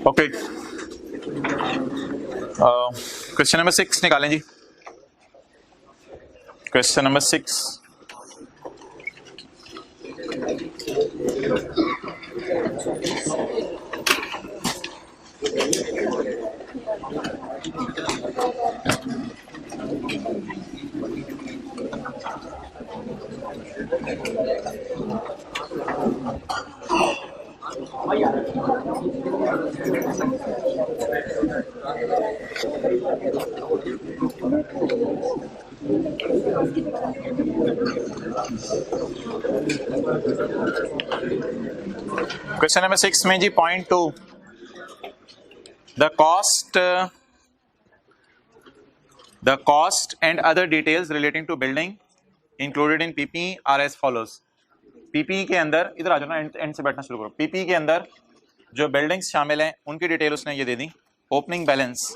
Okay, question number 6 निकालें जी। Question number 6, question number 6 में जी point 2, the cost and other details relating to building included in PPE are as follows। PPE के अंदर, इधर आ जाओ ना, and से बैठना शुरू करो। PPE के अंदर जो बिल्डिंग्स शामिल हैं उनकी डिटेल उसने ये दे दी। ओपनिंग बैलेंस,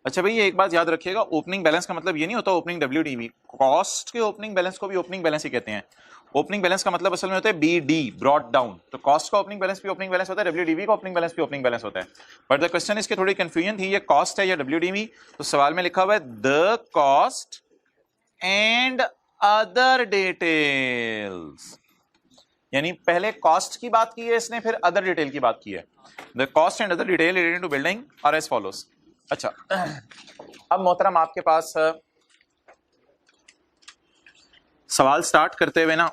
अच्छा भाई ये एक बात याद रखिएगा, ओपनिंग बैलेंस का मतलब ये नहीं होता ओपनिंग WDV, कॉस्ट के ओपनिंग बैलेंस को भी ओपनिंग बैलेंस ही कहते हैं। ओपनिंग बैलेंस का मतलब असल में होता है BD, ब्रॉट डाउन। तो कॉस्ट का ओपनिंग बैलेंस भी ओपनिंग बैलेंस होता है, WDV का ओपनिंग बैलेंस भी ओपनिंग बैलेंस होता है। बट द क्वेश्चन इसके थोड़ी कंफ्यूजन थी, ये कॉस्ट है या WDV। तो सवाल में लिखा हुआ है the cost and other details, यानी पहले कॉस्ट की बात की है इसने, फिर अदर डिटेल की बात की है। The cost and other detail related to building are as follows. अच्छा, अब मोहतरम आपके पास सवाल स्टार्ट करते हुए ना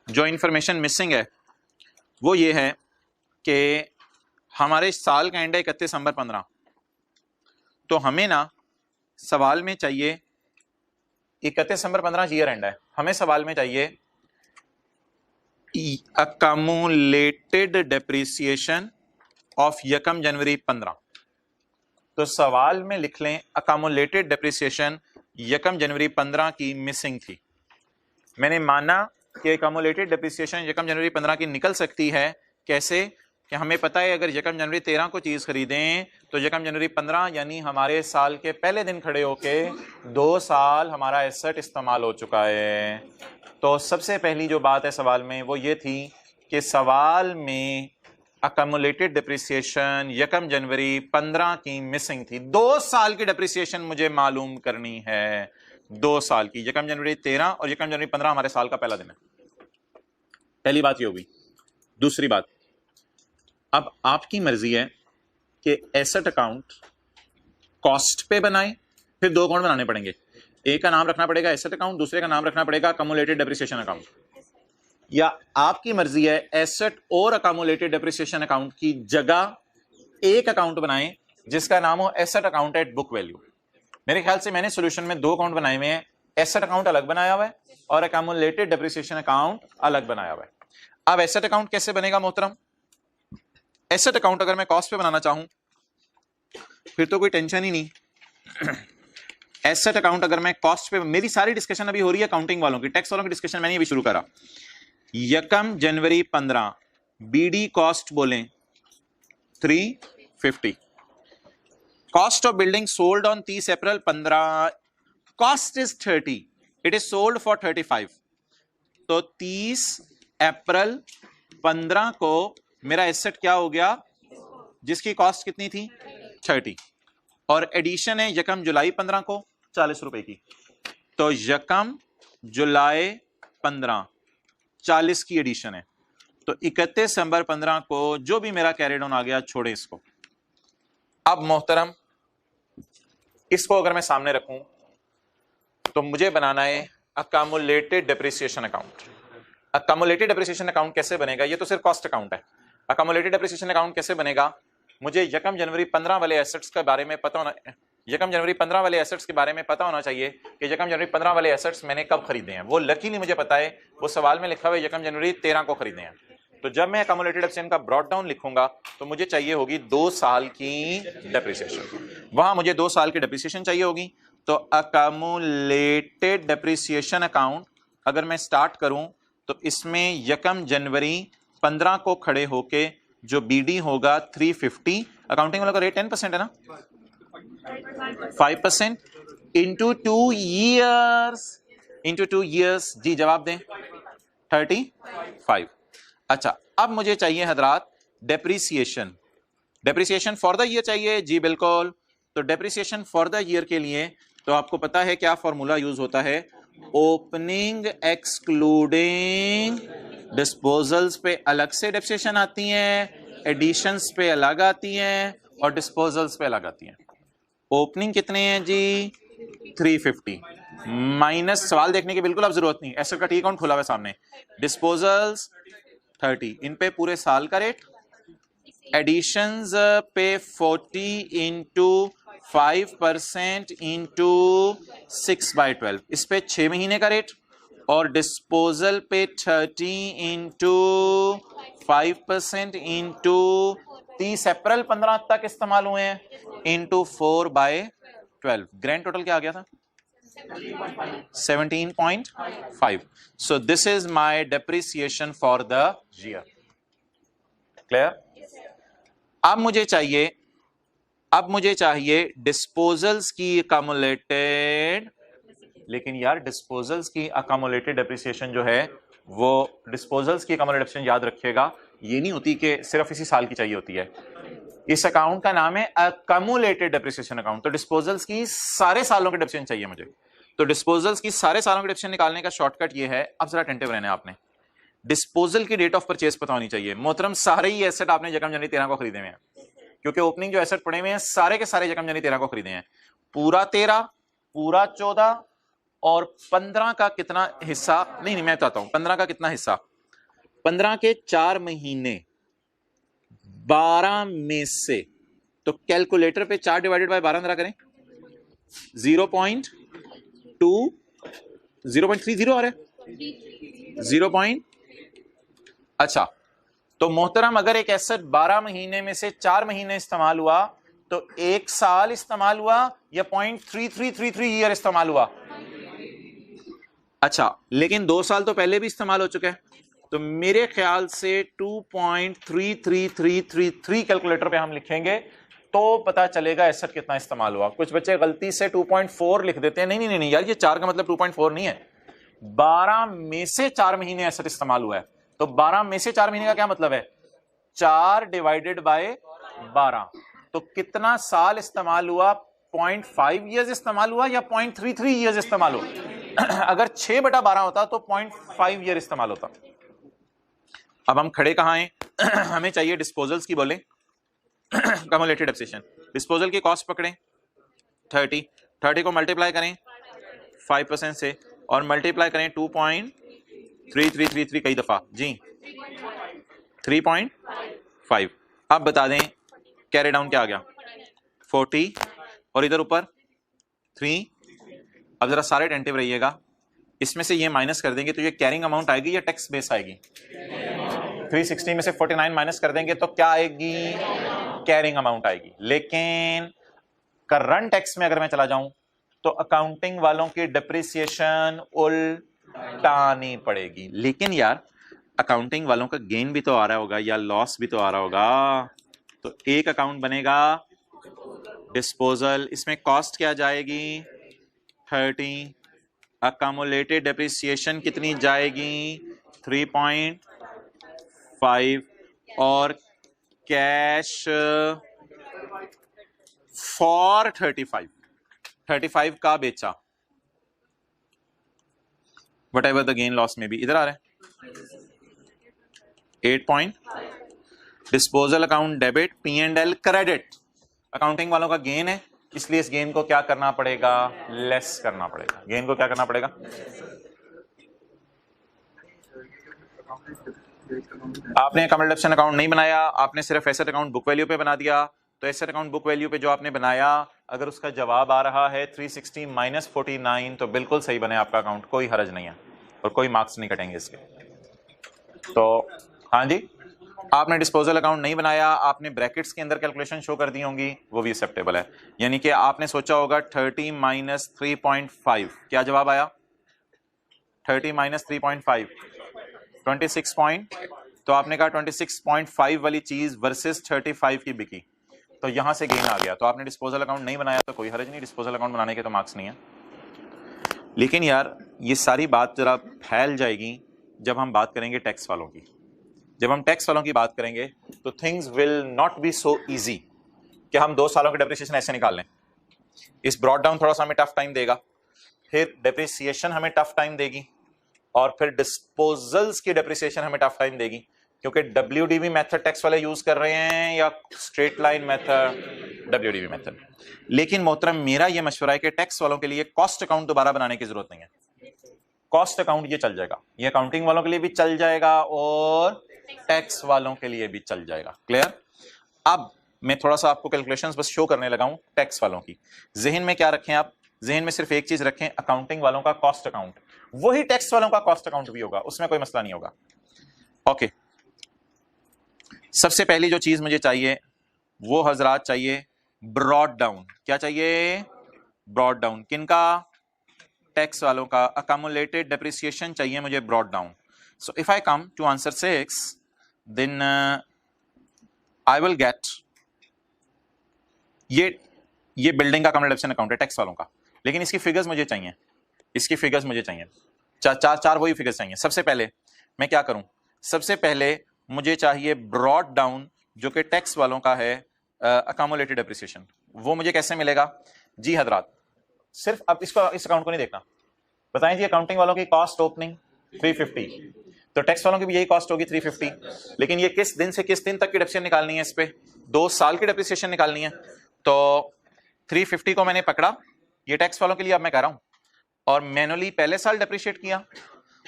जो इंफॉर्मेशन मिसिंग है वो ये है कि हमारे साल का एंड है 31 दिसंबर 15, तो हमें ना सवाल में चाहिए 31 दिसंबर 15 ईयर एंड है, हमें सवाल में चाहिए अकमुलेटेड डेप्रिसिएशन ऑफ 1 जनवरी 15। तो सवाल में लिख लें अकमुलेटेड डेप्रिसिएशन 1 जनवरी 15 की मिसिंग थी। मैंने माना कि अकमुलेटेड डेप्रिसिएशन 1 जनवरी 15 की निकल सकती है। कैसे? कि हमें पता है अगर 1 जनवरी 13 को चीज खरीदें तो 1 जनवरी 15 यानी हमारे साल के पहले दिन खड़े होके 2 साल हमारा एसेट इस्तेमाल हो चुका है। तो सबसे पहली जो बात है सवाल में वो ये थी कि सवाल में अकमुलेटेड डेप्रिसिएशन 1 जनवरी 15 की मिसिंग थी। 2 साल की डेप्रिसिएशन मुझे मालूम करनी है, 2 साल की। 1 जनवरी 13 और 1 जनवरी 15 हमारे साल का पहला दिन है। पहली बात ये होगी। दूसरी बात, अब आपकी मर्जी है कि एसेट अकाउंट कॉस्ट पे बनाएं, फिर 2 अकाउंट बनाने पड़ेंगे। एक का नाम रखना पड़ेगा एसेट अकाउंट, दूसरे का नाम रखना पड़ेगा अकमुलेटेड डेप्रिसिएशन अकाउंट। या आपकी मर्जी है एसेट और अकमुलेटेड डेप्रिसिएशन अकाउंट की जगह एक अकाउंट बनाएं जिसका नाम हो asset account at book value. मेरे ख्याल से मैंने सॉल्यूशन में 2 अकाउंट बनाए हुए हैं, एसेट अकाउंट अलग बनाया हुआ है और अकमुलेटेड डेप्रिसिएशन अकाउंट अलग बनाया हुआ है। अब एसेट अकाउंट कैसे बनेगा मोहतरम? एसेट अकाउंट अगर मैं कॉस्ट पे बनाना चाहूं फिर तो कोई टेंशन ही नहीं। एसेट अकाउंट अगर मैं कॉस्ट पे, मेरी सारी डिस्कशन अभी हो रही है अकाउंटिंग वालों की, टैक्स वालों की डिस्कशन मैंने अभी शुरू करा। 1 जनवरी 15 BD कॉस्ट बोलें 350, cost of building sold on 30 April 15, cost is 30, it is sold for 35। तो 30 अप्रैल 15 को मेरा एसेट क्या हो गया जिसकी कॉस्ट कितनी थी 30, और एडिशन है 1 जुलाई 15 को 40 रुपए की। तो 1 जुलाई 15 40 की एडिशन है। तो 31 दिसंबर 15 को जो भी मेरा कैरिड ऑन आ गया छोड़े इसको। अब मोहतरम इसको अगर मैं सामने रखूं तो मुझे बनाना है अकमुलेटेड डेप्रिसिएशन अकाउंट। अकमुलेटेड डेप्रिसिएशन अकाउंट कैसे बनेगा? ये तो सिर्फ कॉस्ट अकाउंट है। अकमुलेटेड डेप्रिसिएशन अकाउंट कैसे बनेगा? मुझे 1 जनवरी 15 वाले एसेट्स के बारे में पता होना, 1 जनवरी 15 वाले एसेट्स के बारे में पता होना चाहिए कि 1 जनवरी 15 वाले एसेट्स मैंने कब खरीदे हैं। वो लकीली मुझे पता है, वो सवाल में लिखा हुआ है 1 जनवरी 13 को खरीदे हैं। तो जब मैं अकमुलेटेड डेप्रिसिएशन का ब्रॉट डाउन लिखूंगा तो मुझे चाहिए होगी 2 साल की डेप्रिसिएशन, वहां मुझे 2 साल की डेप्रिसिएशन चाहिए होगी। तो अकमुलेटेड डेप्रिसिएशन अकाउंट अगर मैं स्टार्ट करूं तो इसमें 1 जनवरी 15 को खड़े होके जो BD होगा 350, अकाउंटिंग वालों का रेट 10% है ना, 5% इंटू 2 ईयर्स, इंटू 2 ईयर्स। जी जवाब दें 35। अच्छा, अब मुझे चाहिए हजरात depreciation. Depreciation for the year चाहिए जी, बिल्कुल। तो डेप्रिसिएशन फॉर द ईयर के लिए तो आपको पता है क्या फॉर्मूला यूज होता है, ओपनिंग एक्सक्लूडिंग डिस्पोजल्स पे अलग से डेप्रिसिएशन आती हैं, एडिशंस पे अलग आती हैं और डिस्पोजल्स पे अलग आती हैं। ओपनिंग कितने हैं जी 350 माइनस, सवाल देखने की बिल्कुल अब जरूरत नहीं, एसेट का टी अकाउंट खुला हुआ है सामने, डिस्पोजल्स 30, इन पे पूरे साल का रेट, एडिशंस पे 40 इंटू 5% इंटू 6/12, इस पे 6 महीने का रेट, और डिस्पोजल पे 30 इंटू 5% इंटू 30 अप्रैल 15 तक इस्तेमाल हुए हैं इंटू 4/12, ग्रैंड टोटल क्या आ गया था 17.5. So this is my depreciation for the year. Clear? अब मुझे चाहिए डिस्पोजल्स की अकामुलेटेड, लेकिन यार डिस्पोजल्स की अकामुलेटेड डेप्रिसिएशन जो है वो, डिस्पोजल्स की अकामुलेटेड डेप्रिसिएशन याद रखिएगा, ये नहीं होती कि सिर्फ इसी साल की चाहिए होती है। इस अकाउंट का नाम है अकामुलेटेड डेप्रिसिएशन अकाउंट। तो डिस्पोजल्स की सारे सालों की डेप्रिसिएशन चाहिए मुझे। तो डिस्पोजल्स की सारे सालों की डेप्रिसिएशन निकालने का शॉर्टकट ये है, अब जरा अटेंटिव रहना है आपने, डिस्पोजल की डेट ऑफ परचेज पता होनी चाहिए। मोहतरम सारे ही एसेट आपने यकम जनवरी 13 को खरीदे हुए हैं, क्योंकि ओपनिंग जो एसेट पड़े हुए हैं सारे के सारे यकम जनवरी 13 को खरीदे हैं। पूरा 13, पूरा 14 और 15 का कितना हिस्सा, नहीं मैं बताता हूं 15 का कितना हिस्सा, 15 के 4 महीने 12 में से, तो कैलकुलेटर पे 4 डिवाइडेड बाय 12 करें, 0.30 आ रहा है 0. अच्छा, तो मोहतरम अगर एक एसेट 12 महीने में से 4 महीने इस्तेमाल हुआ तो 1 साल इस्तेमाल हुआ या 0.3333 ईयर इस्तेमाल हुआ? अच्छा, लेकिन 2 साल तो पहले भी इस्तेमाल हो चुका है, तो मेरे ख्याल से 2.33333 कैलकुलेटर पे हम लिखेंगे तो पता चलेगा एसेट कितना इस्तेमाल हुआ। कुछ बच्चे गलती से 2.4 लिख देते हैं, नहीं नहीं नहीं यार, ये 4 का मतलब 2.4 नहीं है, 12 में से 4 महीने एसेट इस्तेमाल हुआ है। तो 12 में से 4 महीने का क्या मतलब है, 4 डिवाइडेड बाय 12, तो कितना साल इस्तेमाल हुआ, 0.5 ईयर्स इस्तेमाल हुआ या 0.33 ईयर्स इस्तेमाल हुआ? अगर 6/12 होता तो 0.5 ईयर इस्तेमाल होता। अब हम खड़े कहां हैं? हमें चाहिए डिस्पोजल्स की, बोले कम्युलेटेड डेप्रिसिएशन। डिस्पोजल की कॉस्ट पकड़ें 30 को मल्टीप्लाई करें 5% से और मल्टीप्लाई करें 2.3333 कई दफा जी 3.5। अब बता दें कैरी डाउन क्या आ गया 40 और इधर ऊपर 3। अब जरा सारे अटेंटिव रहिएगा, इसमें से ये माइनस कर देंगे तो ये कैरिंग अमाउंट आएगी या टैक्स बेस आएगी? 360 में से 49 माइनस कर देंगे तो क्या आएगी, कैरिंग अमाउंट आएगी। लेकिन करंट टैक्स में अगर मैं चला जाऊं तो अकाउंटिंग वालों की डिप्रिसिएशन उल्टानी पड़ेगी। लेकिन यार अकाउंटिंग वालों का गेन भी तो आ रहा होगा या लॉस भी तो आ रहा होगा, तो एक अकाउंट बनेगा डिस्पोजल, इसमें कॉस्ट क्या जाएगी 30, अकामुलेटेड डेप्रिसिएशन कितनी जाएगी 3.5 और कैश फॉर 35 का बेचा, what ever the gain loss में भी इधर आ रहा है 8 point. Disposal account debit, P&L credit, accounting वालों का गेन है इसलिए इस गेन को क्या करना पड़ेगा, लेस करना पड़ेगा। गेन को क्या करना पड़ेगा, आपने कम्युलेशन अकाउंट नहीं बनाया, आपने सिर्फ एसेट अकाउंट बुक वैल्यू पे बना दिया, तो एसेट अकाउंट बुक वैल्यू पे जो आपने बनाया अगर उसका जवाब आ रहा है 360 माइनस 49 तो बिल्कुल सही बने आपका अकाउंट, कोई हर्ज नहीं है और कोई मार्क्स नहीं कटेंगे इसके। तो हाँ जी, आपने डिस्पोजल अकाउंट नहीं बनाया, आपने ब्रैकेट्स के अंदर कैलकुलेशन शो कर दी होंगी, वो भी एक्सेप्टेबल है। यानी कि आपने सोचा होगा 30 माइनस 3.5, क्या जवाब आया 30 माइनस 3.5 26 पॉइंट, तो आपने कहा 26.5 वाली चीज वर्सेस 35 की बिकी, तो यहां से गेन आ गया। तो आपने डिस्पोजल अकाउंट नहीं बनाया तो कोई हर्ज नहीं, डिस्पोजल अकाउंट बनाने के तो मार्क्स नहीं है। लेकिन यार ये सारी बात जरा फैल जाएगी जब हम बात करेंगे टैक्स वालों की। जब हम टैक्स वालों की बात करेंगे तो things will not be so easy कि हम 2 सालों की डेप्रिसिएशन ऐसे निकाल लें। इस ब्रॉड डाउन थोड़ा सा हमें टफ टाइम देगा, फिर डेप्रिसिएशन हमें टफ टाइम देगी, और फिर डिस्पोजल्स की डेप्रिसिएशन हमें टफ टाइम देगी, क्योंकि WDV मेथड टैक्स वाले यूज कर रहे हैं या straight line method, WDV method. लेकिन मोहतरम मेरा यह मशवरा है कि टैक्स वालों के लिए कॉस्ट अकाउंट दोबारा बनाने की जरूरत नहीं है। कॉस्ट अकाउंट ये चल जाएगा, ये अकाउंटिंग वालों के लिए भी चल जाएगा और टैक्स वालों के लिए भी चल जाएगा। क्लियर? अब मैं थोड़ा सा आपको कैलकुलेशंस बस शो करने लगा हूं टैक्स वालों की। जहन में क्या रखें आप? जहन में सिर्फ एक चीज रखें, अकाउंटिंग वालों का कॉस्ट अकाउंट वही टैक्स वालों का कॉस्ट अकाउंट भी होगा, उसमें कोई मसला नहीं होगा। ओके, सबसे पहली जो चीज मुझे चाहिए वो हजरात चाहिए ब्रॉड डाउन। क्या चाहिए? Brought down. किनका? टैक्स वालों का। अकमुलेटेड डेप्रिसिएशन चाहिए मुझे brought down. So if I come to answer 6 then I will get ये बिल्डिंग का कम्युलेशन अकाउंट है टैक्स वालों का, लेकिन इसकी फिगर्स मुझे चाहिए, इसकी फिगर्स मुझे चाहिए, चार वही फिगर्स चाहिए। सबसे पहले मैं क्या करूं? सबसे पहले मुझे चाहिए ब्रॉड डाउन जो कि टैक्स वालों का है अकमुलेटेड डेप्रिसिएशन। वो मुझे कैसे मिलेगा जी हजरात? सिर्फ अब इस अकाउंट को नहीं देखना। बताएं जी, अकाउंटिंग वालों की कॉस्ट ओपनिंग 350, तो टैक्स वालों की भी यही कॉस्ट होगी 350, लेकिन ये किस दिन से किस दिन तक की डेप्रिसिएशन निकालनी है? इस पे 2 साल की डेप्रिसिएशन निकालनी है। तो 350 को मैंने पकड़ा, ये टैक्स वालों के लिए अब मैं कह रहा हूं, और मैनुअली पहले साल डेप्रिशिएट किया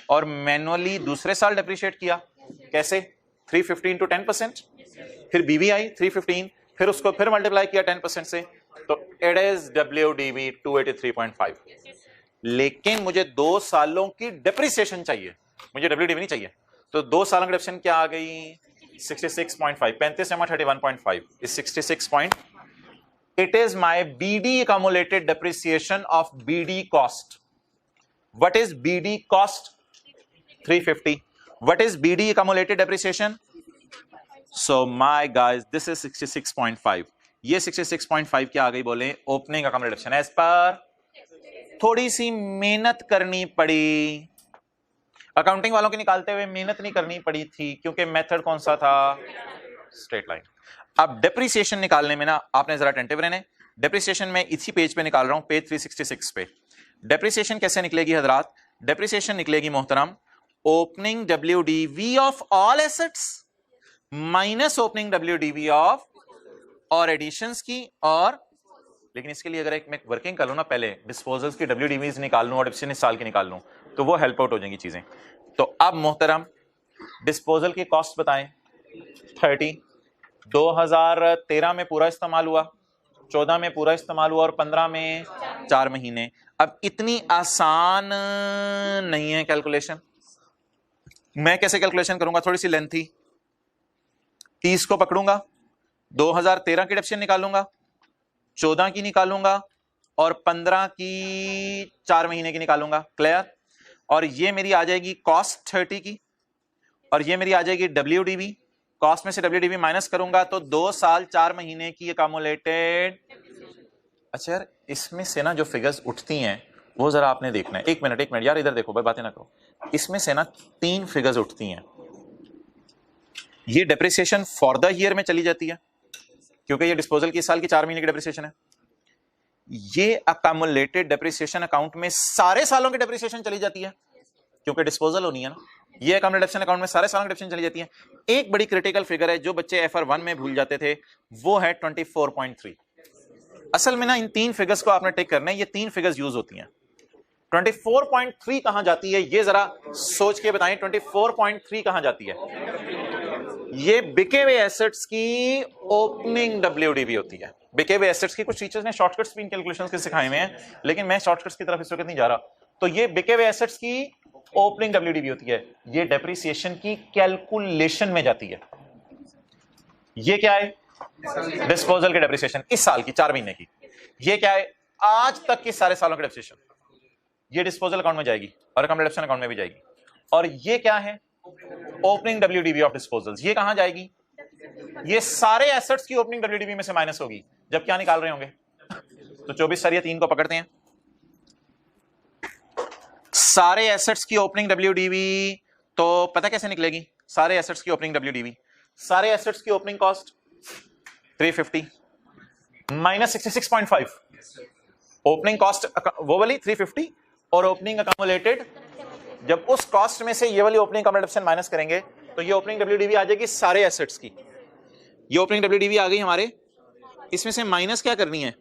और मैनुअली दूसरे साल डेप्रिशिएट किया। कैसे? 350 इंटू 10%, फिर बीवी आई 315, फिर उसको फिर मल्टीप्लाई किया 10% से, तो इट इज WDV 283.5। लेकिन मुझे 2 सालों की डेप्रिसिएशन चाहिए, मुझे WDV नहीं चाहिए। तो 2 सालों की डेप्रिसिएशन क्या आ गई? 66.5, 35 जमा 31.5 is 66. It is my BD accumulated depreciation of BD cost. What is BD cost? 350. What is BD accumulated depreciation? So my guys, this is 66.5. ये 66.5 क्या आ गई? बोले opening accumulated depreciation। As per थोड़ी सी मेहनत करनी पड़ी, अकाउंटिंग वालों की निकालते हुए मेहनत नहीं करनी पड़ी थी, क्योंकि मेथड कौन सा था? Straight line. अब डेप्रिसिएशन निकालने में ना आपने जरा अटेंटिव रहना। डेप्रिसिएशन में इसी पेज पे निकाल रहा हूं, पेज 366 पे। डेप्रिसिएशन कैसे निकलेगी हजरात? डेप्रिसिएशन निकलेगी मोहतरम opening WDV of all assets minus opening WDV of और एडिशंस की, और लेकिन इसके लिए अगर एक मैं वर्किंग कर लूं ना, पहले डिस्पोजल्स की WDVs निकाल लूं और डिस्पोजल इस साल की निकाल लूं, तो वो हेल्प आउट हो जाएंगी चीजें। तो अब मोहतरम डिस्पोजल की कॉस्ट बताएं। 30 2013 में पूरा इस्तेमाल हुआ, 14 में पूरा इस्तेमाल हुआ और 15 में 4 महीने। अब इतनी आसान नहीं है कैलकुलेशन। मैं कैसे कैलकुलेशन करूंगा? थोड़ी सी लेंथी। 30 को पकड़ूंगा, 2013 की डेप्रिसिएशन निकालूंगा, 14 की निकालूंगा और 15 की 4 महीने की निकालूंगा। क्लियर? और ये मेरी आ जाएगी कॉस्ट 30 की, और ये मेरी आ जाएगी WDV। कॉस्ट में से WDV माइनस करूंगा तो 2 साल 4 महीने की अकामुलेटेड। अच्छा यार, इसमें से ना जो फिगर्स उठती हैं वो जरा आपने देखना है। एक मिनट यार, इधर देखो भाई, बातें ना करो। इसमें से ना 3 फिगर्स उठती हैं। ये डेप्रिसिएशन फॉर द ईयर में चली जाती है, क्योंकि ये डिस्पोजल की साल की 4 महीने की डेप्रिसिएशन है। ये अकामुलेटेड डेप्रिसिएशन अकाउंट में सारे सालों की डेप्रिसिएशन चली जाती है, क्योंकि डिस्पोजल होनी है ना। ये अकाउंट में सारे सालों की डेप्रिसिएशन चली जाती है। एक बड़ी क्रिटिकल फिगर है जो बच्चे FR1 में भूल जाते थे, वो है 24.3। असल में ना इन 3 फिगर्स को आपने टिक करना है। ये 3 फिगर्स यूज होती हैं। 24.3 कहां जाती है ये जरा सोच के बताएं। 24.3 कहां जाती है? ये बिके हुए एसेट्स की ओपनिंग WDV होती है। बिके हुए एसेट्स की कुछ टीचर्स ने शॉर्टकट्स भी इन कैलकुलेशंस के सिखाए हुए हैं, लेकिन मैं शॉर्टकट्स की तरफ इस वक्त नहीं जा रहा। तो ये बिके हुए एसेट्स की ओपनिंग WDV होती है, ये डेप्रिसिएशन की कैलकुलेशन में जाती है। ये क्या है? डिस्पोजल की डेप्रिसिएशन इस साल की 4 महीने की। ये क्या है? आज तक के सारे सालों की डेप्रिसिएशन। ये डिस्पोजल अकाउंट में जाएगी और अकाउंट में भी जाएगी। और ये क्या है? Opening WDV of disposals. ये कहां जाएगी? ये सारे एसेट्स की ओपनिंग WDV में से माइनस होगी जब क्या निकाल रहे होंगे। तो 24 सर ये 3 को पकड़ते हैं। सारे एसेट्स की ओपनिंग WDV तो पता कैसे निकलेगी? सारे एसेट्स की ओपनिंग WDV, सारे एसेट्स की opening cost 350 minus 66.5, opening cost वो वाली 350 और ओपनिंग अकामुलेटेड, जब उस कॉस्ट में से ये वाली ओपनिंग अकामुलेशन माइनस करेंगे तो ये ओपनिंग WDV आ जाएगी सारे एसेट्स की। ये ओपनिंग WDV आ गई हमारे, इसमें से माइनस क्या करनी है,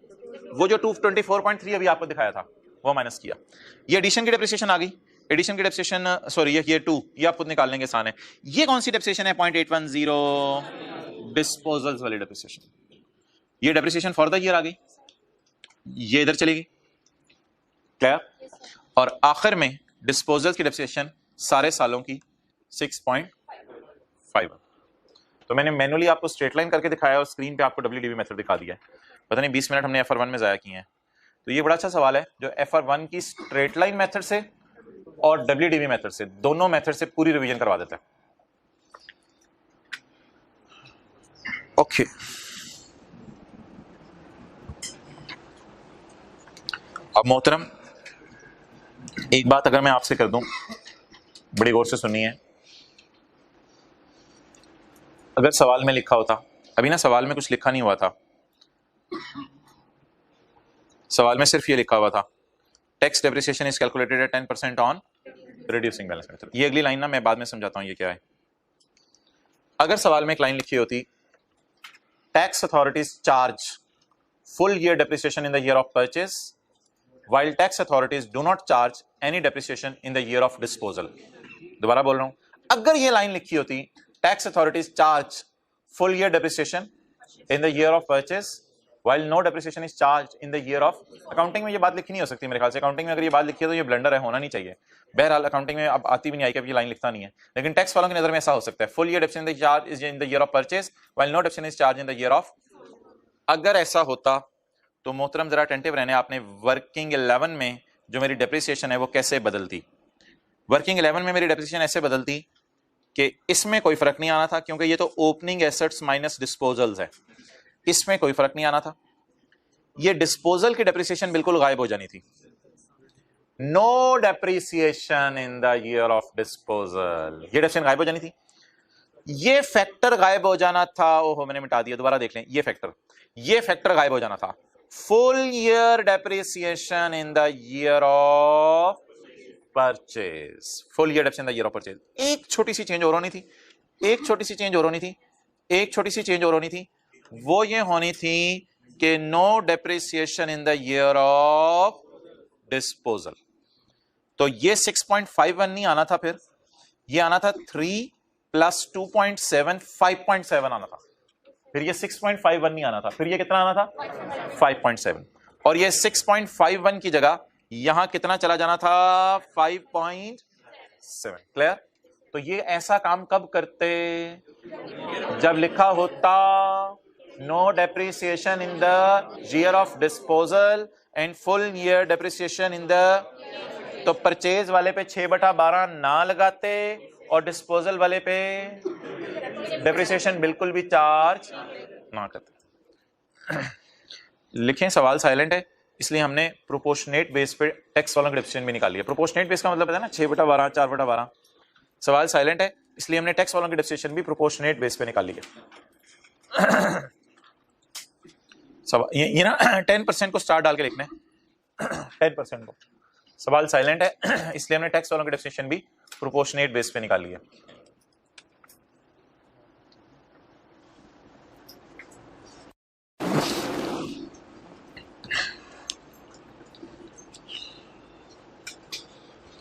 वो जो 224.3 अभी आपको दिखाया था वो माइनस किया। ये एडिशन की डेप्रिसिएशन आ गई, एडिशन की डेप्रिसिएशन सॉरी ये 2 ये आप खुद निकाल लेंगे, आसान है। ये कौन सी डेप्रिसिएशन है, 0.810 डिस्पोजल्स वाली डेप्रिसिएशन। ये डेप्रिसिएशन फॉर द ईयर आ गई, ये इधर चलेगी, क्लियर। और आखिर में डिस्पोजल्स की डेप्रिसिएशन सारे सालों की 6.5। तो मैंने मैनुअली आपको स्ट्रेट लाइन करके दिखाया और स्क्रीन पे आपको WDV मेथड दिखा दिया है। पता नहीं 20 मिनट हमने FR1 में जाया किए हैं। तो ये बड़ा अच्छा सवाल है जो FR1 की स्ट्रेट लाइन मेथड से और WDV मेथड से, दोनों मेथड से पूरी रिवीजन करवा देता है। ओके, अब मोहतरम एक बात अगर मैं आपसे कर दूं, बड़ी गौर से सुनिए। अगर सवाल में लिखा होता, अभी ना सवाल में कुछ लिखा नहीं हुआ था, सवाल में सिर्फ ये लिखा हुआ था tax depreciation is calculated at 10% on reducing balance method. ये अगली लाइन ना मैं बाद में समझाता हूं ये क्या है। अगर सवाल में एक लाइन लिखी होती tax authorities charge full year depreciation in the year of purchase while tax authorities do not charge any depreciation in the year of disposal। दोबारा बोल रहा हूं, अगर ये लाइन लिखी होती tax authorities charge full year depreciation in the year of purchase while no depreciation is charged in the year of, accounting में ये बात लिखी नहीं हो सकती मेरे ख्याल से। अकाउंटिंग में अगर ये बात लिखी है तो ये ब्लंडर है, होना नहीं चाहिए। बहरहाल अकाउंटिंग में अब आती भी नहीं आई कि अब ये लाइन लिखता नहीं है, लेकिन टैक्स वालों की नजर में ऐसा हो सकता है full year depreciation in the charge is in the year of purchase while no depreciation is charged in the year of। अगर ऐसा होता तो मोहतरम जरा अटेंटिव रहने, आपने वर्किंग 11 में जो मेरी डेप्रिसिएशन है वो कैसे बदलती। वर्किंग 11 में मेरी डेप्रिसिएशन ऐसे बदलती कि इसमें कोई फर्क नहीं आना था, क्योंकि ये तो ओपनिंग एसेट्स माइनस डिस्पोजल्स है, इसमें कोई फर्क नहीं आना था। ये डिस्पोजल की डेप्रिसिएशन बिल्कुल गायब हो जानी थी, no depreciation in the year of disposal, ये डेप्रिसिएशन गायब हो जानी थी। ये फैक्टर गायब हो जाना था, ओहो मैंने मिटा दिया, दोबारा देख लें, ये फैक्टर गायब हो जाना था। Full year depreciation in the year of purchase, full year depreciation in the year of purchase. एक छोटी सी चेंज और होनी थी, एक छोटी सी चेंज और होनी थी, एक छोटी सी चेंज और होनी थी, वो ये होनी थी कि no depreciation in the year of disposal. तो ये 6.51 नहीं आना था, फिर ये आना था 3 + 2.7 5.7 आना था, फिर ये 6.51 नहीं आना था, फिर ये कितना आना था 5.7, और ये 6.51 की जगह यहां कितना चला जाना था 5.7। क्लियर। तो ये ऐसा काम कब करते, जब लिखा होता no depreciation in the year of disposal and full year depreciation in the, तो परचेज वाले पे 6/12 ना लगाते और डिस्पोजल वाले पे डेप्रिसिएशन बिल्कुल भी चार्ज ना करते। लिखें सवाल साइलेंट है इसलिए हमने प्रोपोर्शनेट बेस पे टैक्स वालों की डेप्रिसिएशन भी निकाली है। प्रोपोर्शनेट बेस का मतलब पता है ना, 6/12 4/12। सवाल साइलेंट है इसलिए हमने टैक्स वालों की डेप्रिसिएशन भी प्रोपोर्शनेट बेस पे निकाली है। ये ना 10% को स्टार डाल के लिखना है, 10% को। सवाल साइलेंट है इसलिए हमने टैक्स वालों की डेप्रिसिएशन भी प्रोपोर्शनेट बेस पे निकाली है।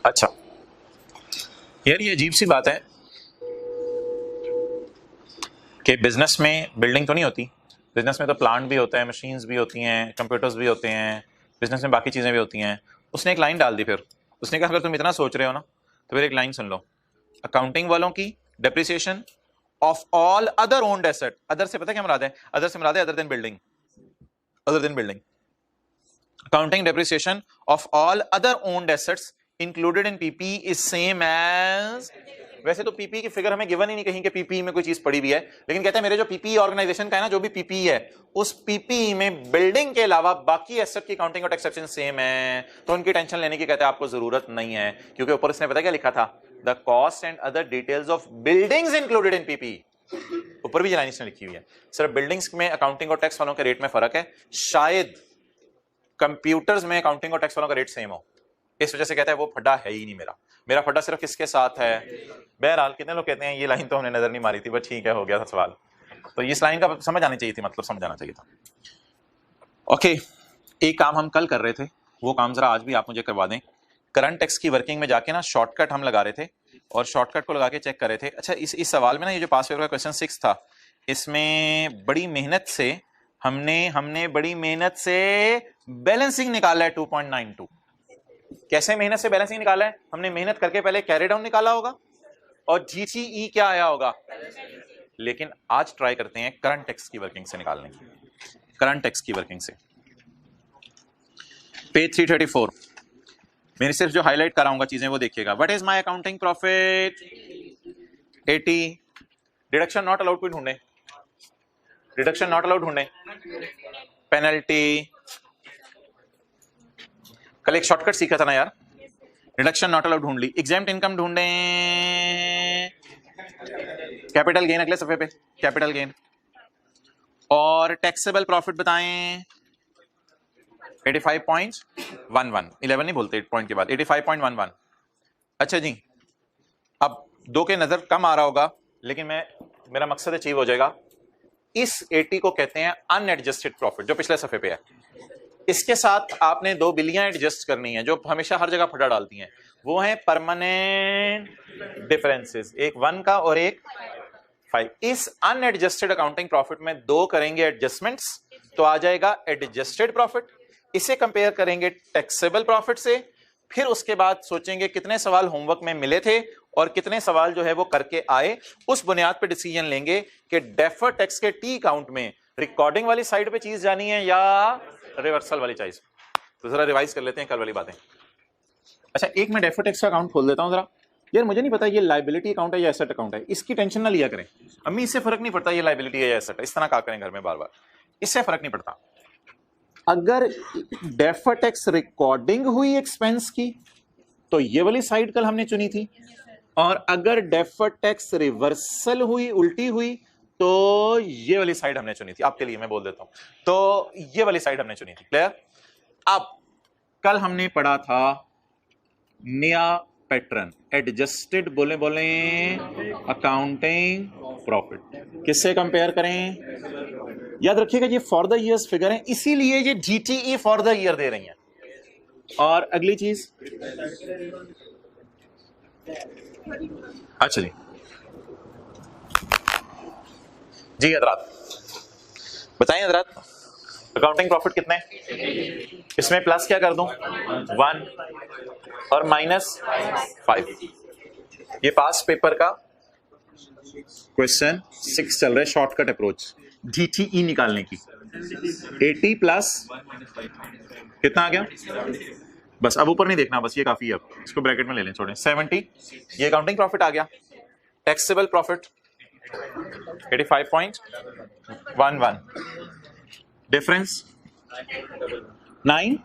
अच्छा यार ये अजीब सी बात है कि बिजनेस में बिल्डिंग तो नहीं होती, बिजनेस में तो प्लांट भी होता है, मशीन्स भी होती हैं, कंप्यूटर्स भी होते हैं, बिजनेस में बाकी चीजें भी होती हैं। उसने एक लाइन डाल दी, फिर उसने कहा अगर तुम इतना सोच रहे हो ना तो फिर एक लाइन सुन लो, अकाउंटिंग वालों की depreciation of all other owned asset. Other से पता क्या मुराद है, अदर से मुराद है other than building, other than building. Accounting depreciation of all other owned assets included in PP is same as, वैसे तो पीपी की फिगर हमें गिवन ही नहीं कहीं कि पीपी में कोई चीज पड़ी भी है, लेकिन कहते हैं मेरे जो पीपी ऑर्गेनाइजेशन का है ना, जो भी पीपी है उस पीपी में बिल्डिंग के अलावा बाकी एसेट की काउंटिंग और टैक्सेशन सेम है, तो उनकी टेंशन लेने की कहते हैं आपको जरूरत नहीं है, क्योंकि ऊपर इसने पता क्या लिखा था, the cost and other details of buildings included in PP. ऊपर भी लाइन इसने लिखी हुई है। सिर्फ बिल्डिंग्स में अकाउंटिंग और टैक्स वालों के रेट में फर्क है, शायद कंप्यूटर्स में अकाउंटिंग और टैक्स वालों का रेट सेम हो, इस वजह से कहता है वो फड्डा है ही नहीं मेरा फड्डा सिर्फ किसके साथ है। बहरहाल कितने लोग कहते हैं ये लाइन तो हमने नजर नहीं मारी थी, बट ठीक है हो गया था सवाल। तो इस लाइन का समझ आनी चाहिए थी, मतलब समझ आना चाहिए था। ओके, एक काम हम कल कर रहे थे, वो काम जरा आज भी आप मुझे करवा दें। करंट टैक्स की वर्किंग में जाके ना शॉर्टकट हम लगा रहे थे और शॉर्टकट को लगा के चेक कर रहे थे। अच्छा, इस सवाल में ना ये जो पास पेपर का क्वेश्चन 6 था, इसमें बड़ी मेहनत से हमने बड़ी मेहनत से बैलेंसिंग निकाला है 2.92। कैसे मेहनत से बैलेंसिंग निकाला है? हमने मेहनत करके पहले कैरी डाउन निकाला होगा और जीटीई क्या आया होगा। लेकिन आज ट्राई करते हैं करंट टैक्स की वर्किंग से निकालने की, करंट टैक्स की वर्किंग से। पेज 334 मैंने सिर्फ जो हाईलाइट कराऊंगा चीजें वो देखिएगा। What is my accounting profit 80। Deduction not allowed को ढूंढे, डिडक्शन नॉट अलाउड ढूंढे, पेनल्टी। कल एक शॉर्टकट सीखा था ना यार, डिडक्शन नॉट अलाउड ढूंढ ली। एग्जेम्प्ट इनकम ढूंढे, कैपिटल गेन अगले सफे पे, कैपिटल गेन। और टैक्सेबल प्रॉफिट बताएं 85.11, 11 नहीं बोलते 8 पॉइंट के बाद, 85.11। अच्छा जी, अब दो के नजर कम आ रहा होगा, लेकिन मेरा मकसद अचीव हो जाएगा। इस 80 को कहते हैं अनएडजस्टेड प्रॉफिट, जो पिछले सफे पे है। इसके साथ आपने दो बिलियां एडजस्ट करनी है जो हमेशा हर जगह फटा डालती हैं, वो है परमानेंट डिफरेंसेस, एक 1 का और एक 5। इस अनएडजस्टेड अकाउंटिंग प्रॉफिट में दो करेंगे एडजस्टमेंट्स तो आ जाएगा एडजस्टेड प्रॉफिट। इसे कंपेयर करेंगे टैक्सेबल प्रॉफिट से, फिर उसके बाद सोचेंगे कितने सवाल होमवर्क में मिले थे और कितने सवाल जो है वो करके आए। उस बुनियाद पे डिसीजन लेंगे कि डेफर्ड टैक्स के टी अकाउंट में रिकॉर्डिंग वाली साइड पे चीज जानी है या रिवर्सल वाली चीज। तो जरा रिवाइज कर लेते हैं कल वाली बातें। अच्छा, एक मैं डेफर्ड टैक्स का अकाउंट खोल देता हूं जरा। यार मुझे नहीं पता ये लायबिलिटी अकाउंट है या एसेट अकाउंट है, इसकी टेंशन ना लिया करें। अम्मी इससे फर्क नहीं पड़ता ये लायबिलिटी है या एसेट है, इस तरह कहा करें घर में बार बार, इससे फर्क नहीं पड़ता। अगर डेफर्ड टैक्स रिकॉर्डिंग हुई एक्सपेंस की तो ये वाली साइड कल हमने चुनी थी, और अगर डेफर्ड टैक्स रिवर्सल हुई, उल्टी हुई, तो ये वाली साइड हमने चुनी थी। आपके लिए मैं बोल देता हूं, तो ये वाली साइड हमने चुनी थी। क्लियर? अब कल हमने पढ़ा था नया पैटर्न, एडजस्टेड बोले अकाउंटिंग प्रॉफिट। किससे कंपेयर करें? याद रखिएगा ये फॉर द ईयर्स फिगर है, इसीलिए ये जीटीई फॉर द ईयर दे रही हैं। और अगली चीज, अच्छा जी हजरात बताएं हजरात, अकाउंटिंग प्रॉफिट कितने? इसमें प्लस क्या कर दूं? 1 और -5। ये पास पेपर का क्वेश्चन 6 चल रहा है, शॉर्टकट अप्रोच जीटीई निकालने की। 80 प्लस कितना आ गया? बस अब ऊपर नहीं देखना, बस ये काफी है, अब इसको ब्रैकेट में ले लें, छोड़ें। 70 ये अकाउंटिंग प्रॉफिट आ गया। Taxable profit 85.11, difference 9,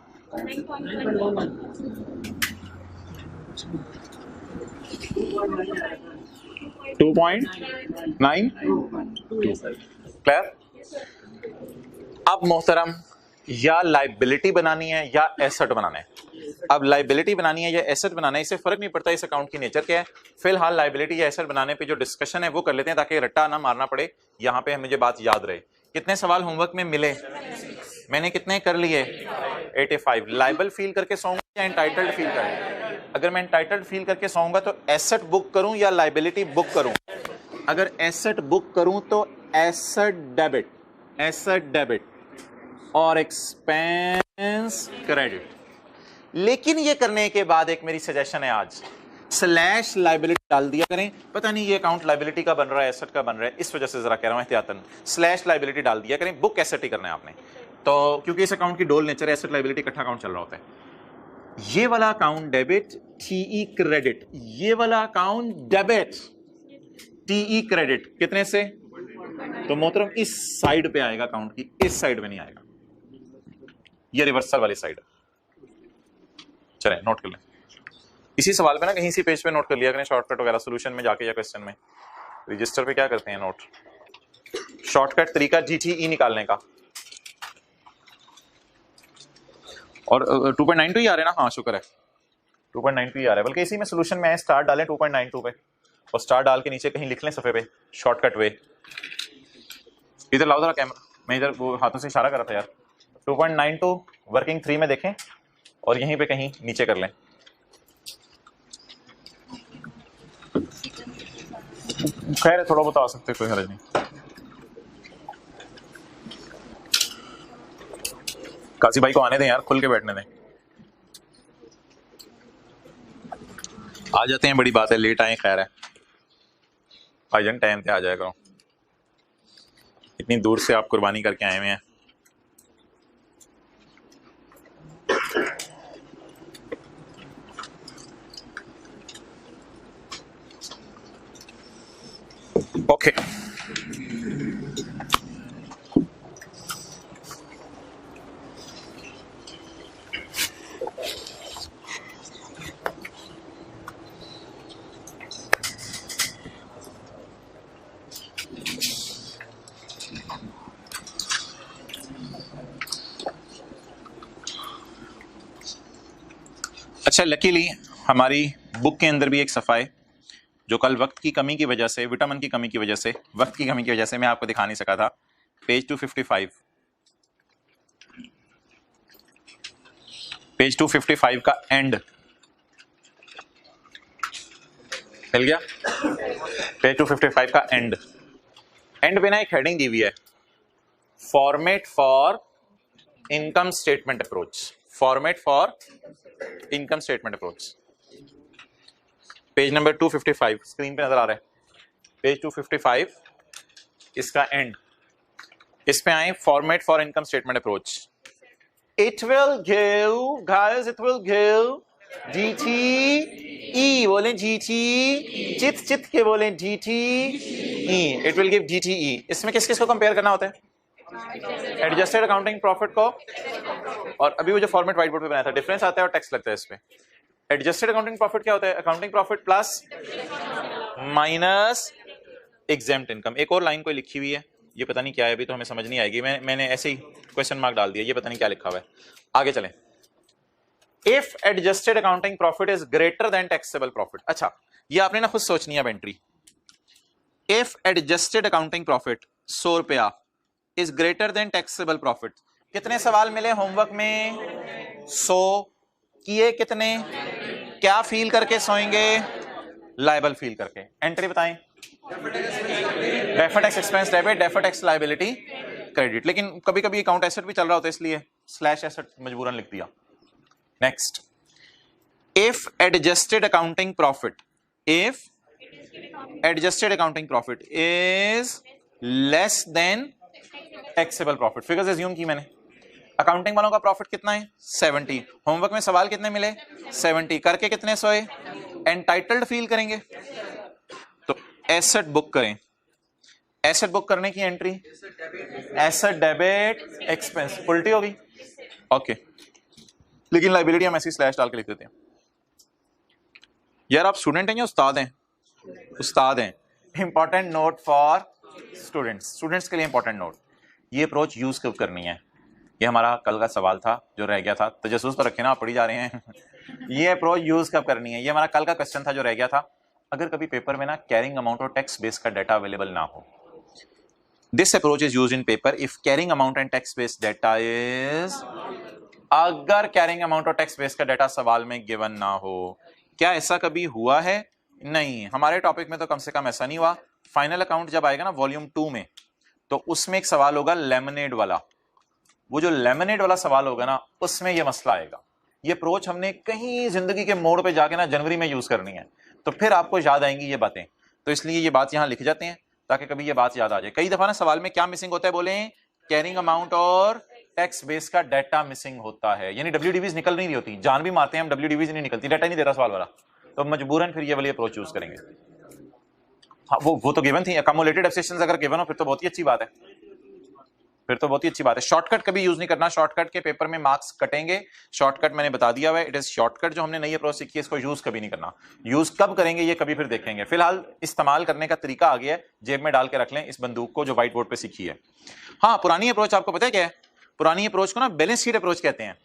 2.92। क्लियर? अब मोहतरम, या लाइबिलिटी बनानी है या एसेट बनाना है। अब लाइबिलिटी बनानी है या एसेट बनाना है, इससे फर्क नहीं पड़ता इस अकाउंट की नेचर क्या है। फिलहाल लाइबिलिटी या एसेट बनाने पे जो डिस्कशन है वो कर लेते हैं, ताकि रट्टा ना मारना पड़े। यहां पे मुझे बात याद रहे। कितने सवाल होमवर्क में मिले? मैंने कितने कर लिए? 85। लाइबल फील करके सोऊंगा या एंटाइटल्ड फील करूं? अगर मैं एंटाइटल्ड फील करके सोऊंगा तो एसेट बुक करूं या लाइबिलिटी बुक करूं? अगर एसेट बुक करूं तो एसेट डेबिट और एक्सपेंस क्रेडिट। लेकिन ये करने के बाद एक मेरी सजेशन है आज, स्लैश लाइबिलिटी डाल दिया करें। पता नहीं ये अकाउंट लाइबिलिटी का बन रहा है एसेट का बन रहा है, इस वजह से जरा कह रहा हूं एहतियातन, स्लैश लाइबिलिटी डाल दिया करें। बुक एसेट ही करना है आपने, तो क्योंकि इस अकाउंट की डोल नेचर है, एसेट लाइबिलिटी इकट्ठा अकाउंट चल रहा होता है। ये वाला अकाउंट डेबिट, टीई क्रेडिट। ये वाला अकाउंट डेबिट, टीई क्रेडिट। कितने से? तो मोहतरम इस साइड पे आएगा अकाउंट की, इस साइड में नहीं आएगा। ये रिवर्सल वाली साइड है। चलें नोट कर लें। इसी सवाल पे ना कहीं सी पेज पे नोट कर लिया करें शॉर्टकट वगैरह, सोल्यूशन में जाके या क्वेश्चन में रजिस्टर पे क्या करते हैं नोट, शॉर्टकट तरीका GTE निकालने का। और 2.92 ही आ रहे हैं ना, हाँ शुक्र है 2.92 ही आ रहा है, बल्कि इसी में सोल्यूशन में स्टार डालें 2.92 पे और स्टार डाल के नीचे कहीं लिख लें सफे पे शॉर्टकट वे। इधर लाओ जरा कैमरा, मैं इधर वो हाथों से इशारा कर रहा था यार। 2.92 वर्किंग 3 में देखें और यहीं पे कहीं नीचे कर लें। खैर थोड़ा बता सकते, कोई हर्ज नहीं। काजी भाई को आने दें यार, खुल के बैठने दें। आ जाते हैं, बड़ी बात है, लेट आए खैर है, भाईजान टाइम पे आ जाया करो, इतनी दूर से आप कुर्बानी करके आए हुए हैं। ओके अच्छा, लकीली हमारी बुक के अंदर भी एक सफ़ा है जो कल वक्त की कमी की वजह से, विटामिन की कमी की वजह से, वक्त की कमी की वजह से मैं आपको दिखा नहीं सका था। पेज 255, पेज 255 का एंड मिल गया। पेज 255 का एंड पे ना एक हेडिंग दी हुई है, format for income statement approach, format for income statement approach. Page number 255 screen पे नजर आ रहा है, पेज 255 इसका एंड, इस पे आए, format for income statement approach. It will give guys, it will give GTE, बोले GTE, चित के बोले GTE, it will give GTE। इसमें किस किस को कंपेयर करना होता है, एडजस्टेड अकाउंटिंग प्रॉफिट को, और अभी वो जो फॉर्मेट व्हाइट बोर्ड पे बनाया था, डिफरेंस आता है और टेक्स्ट लगता है इस पे। एडजस्टेड अकाउंटिंग प्रॉफिट क्या होता है, accounting profit plus minus exempt income. एक और लाइन कोई लिखी हुई है, ये पता नहीं क्या है, अभी तो हमें समझ नहीं आएगी, मैंने ऐसे ही क्वेश्चन मार्क डाल दिया, ये पता नहीं क्या लिखा हुआ है। आगे चलें, if adjusted accounting profit is greater than taxable profit. अच्छा, ये आपने ना खुद सोचनी है entry. If adjusted accounting profit 100 रुपया is greater than taxable profit. कितने सवाल मिले होमवर्क में, 100 किए कितने, क्या फील करके सोएंगे, लायबल फील करके। एंट्री बताएं, deferred tax expense debit, deferred tax liability credit. लेकिन कभी कभी अकाउंट एसेट भी चल रहा होता है, इसलिए स्लैश एसेट मजबूरन लिख दिया। Next, if adjusted accounting profit, if adjusted accounting profit is less than taxable profit. Figures assume की मैंने, अकाउंटिंग वालों का प्रॉफिट कितना है 70, होमवर्क में सवाल कितने मिले 70, करके कितने सोए, एंटाइटल्ड फील करेंगे तो एसेट बुक करें। एसेट बुक करने की एंट्री, एसेट डेबिट एक्सपेंस, उल्टी होगी ओके, लेकिन लाइबिलिटी हम ऐसी स्लैश डाल के लिख देते हैं। यार आप स्टूडेंट हैं या उस्ताद हैं, उस्ताद हैं। Important note for students, students के लिए इंपॉर्टेंट नोट, ये अप्रोच यूज कब करनी है, ये हमारा कल का सवाल था जो रह गया था, तजस्सुस तो रखे ना, आप पढ़ी जा रहे हैं ये अप्रोच यूज कब करनी है, ये हमारा कल का क्वेश्चन था जो रह गया था। अगर कभी पेपर में ना कैरिंग अमाउंट और टैक्स बेस का डाटा अवेलेबल ना हो, this approach is used in paper if carrying amount and tax base data is, अगर कैरिंग अमाउंट और टैक्स बेस का डाटा सवाल में गिवन ना हो। क्या ऐसा कभी हुआ है, नहीं, हमारे टॉपिक में तो कम से कम ऐसा नहीं हुआ। फाइनल अकाउंट जब आएगा ना वॉल्यूम 2 में, तो उसमें एक सवाल होगा लेमनेड वाला, वो जो लेमनेड वाला सवाल होगा ना, उसमें ये मसला आएगा। ये अप्रोच हमने कहीं जिंदगी के मोड़ पे जाके ना जनवरी में यूज करनी है, तो फिर आपको याद आएंगी ये बातें, तो इसलिए ये बात यहां लिख जाते हैं ताकि कभी ये बात याद आ जाए। कई दफा ना सवाल में क्या मिसिंग होता है, बोले कैरिंग अमाउंट और टैक्स बेस का डाटा मिसिंग होता है, यानी WDVs निकल नहीं रही होती, जान भी मारते हैं हम, WDVs नहीं निकलती, डाटा नहीं दे रहा सवाल वाला, तो मजबूरन फिर ये वाली अप्रोच यूज करेंगे। हाँ वो तो गिवन थी, अकमुलेटेड एब्सेशंस अगर गिवन हो फिर तो बहुत ही अच्छी बात है। फिर तो बहुत ही अच्छी बात है। शॉर्टकट कभी यूज नहीं करना, शॉर्टकट के पेपर में मार्क्स कटेंगे। शॉर्टकट मैंने बता दिया हुआ है, इट इज शॉर्टकट। जो हमने नई अप्रोच सीखी है इसको यूज कभी नहीं करना। यूज कब करेंगे ये कभी फिर देखेंगे। फिलहाल इस्तेमाल करने का तरीका आ गया है, जेब में डाल के रख लें इस बंदूक को जो व्हाइट बोर्ड पे सीखी है। हाँ, पुरानी अप्रोच आपको पता है क्या है? पुरानी अप्रोच को ना बैलेंस शीट अप्रोच कहते हैं।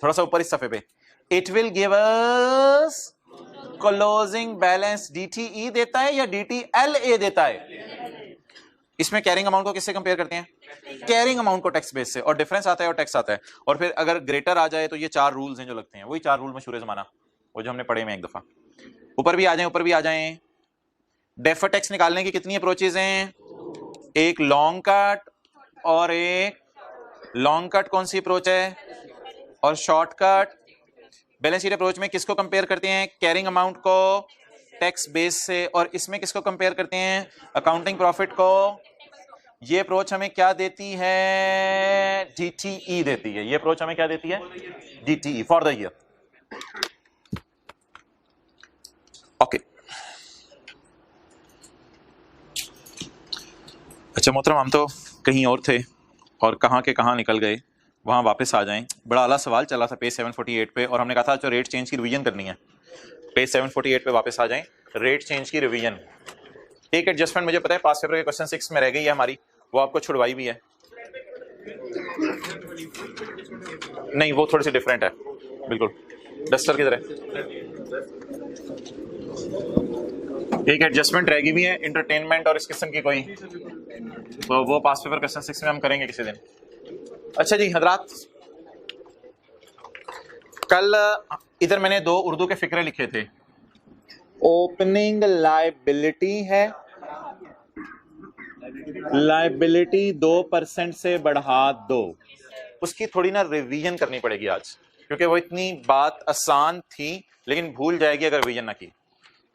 थोड़ा सा ऊपर इस सफे पे, it will give us closing balance. DTE देता है या DTLA देता है? इसमें कैरिंग अमाउंट को किससे कंपेयर करते हैं? कैरिंग अमाउंट को टैक्स बेस से, और डिफरेंस आता है और टैक्स आता है। और फिर अगर ग्रेटर आ जाए तो ये 4 रूल्स हैं जो लगते हैं, वही 4 रूल मशहूर जमाना, वो जो हमने पढ़े में एक दफा। ऊपर भी आ जाएं, ऊपर भी आ जाएं। डेफर टैक्स निकालने की कितनी अप्रोचेज हैं? एक लॉन्ग कट और एक लॉन्ग कट। कौन सी अप्रोच है? और शॉर्टकट। बैलेंस शीट अप्रोच में किसको कंपेयर करते हैं? कैरिंग अमाउंट को टैक्स बेस से। और इसमें किसको कंपेयर करते हैं? अकाउंटिंग प्रॉफिट को। ये अप्रोच हमें क्या देती है? DTE देती है। ये अप्रोच हमें क्या देती है? DTE for the year. Okay, अच्छा मोहतरम, हम तो कहीं और थे और कहां के कहां निकल गए, वहां वापस आ जाएं। बड़ा आला सवाल चला था पेज 748 पे, और हमने कहा था जो रेट चेंज की रिवीजन करनी है, पेज 748 पे वापस आ जाएं। रेट चेंज की रिवीजन, एक एडजस्टमेंट मुझे पता है पास पेपर के क्वेश्चन 6 में रह गई है हमारी, वो आपको छुड़वाई भी है। नहीं, वो थोड़ी सी डिफरेंट है बिल्कुल। डस्टर किधर है? एक एडजस्टमेंट रह गई भी है, इंटरटेनमेंट और इस किस्म की कोई, तो वो पास पेपर क्वेश्चन 6 में हम करेंगे किसी दिन। अच्छा जी हजरात, कल इधर मैंने 2 उर्दू के फिक्रे लिखे थे। ओपनिंग लायबिलिटी है, लायबिलिटी 2% से बढ़ा दो। उसकी थोड़ी ना रिवीजन करनी पड़ेगी आज, क्योंकि वो इतनी बात आसान थी लेकिन भूल जाएगी अगर रिवीजन ना की।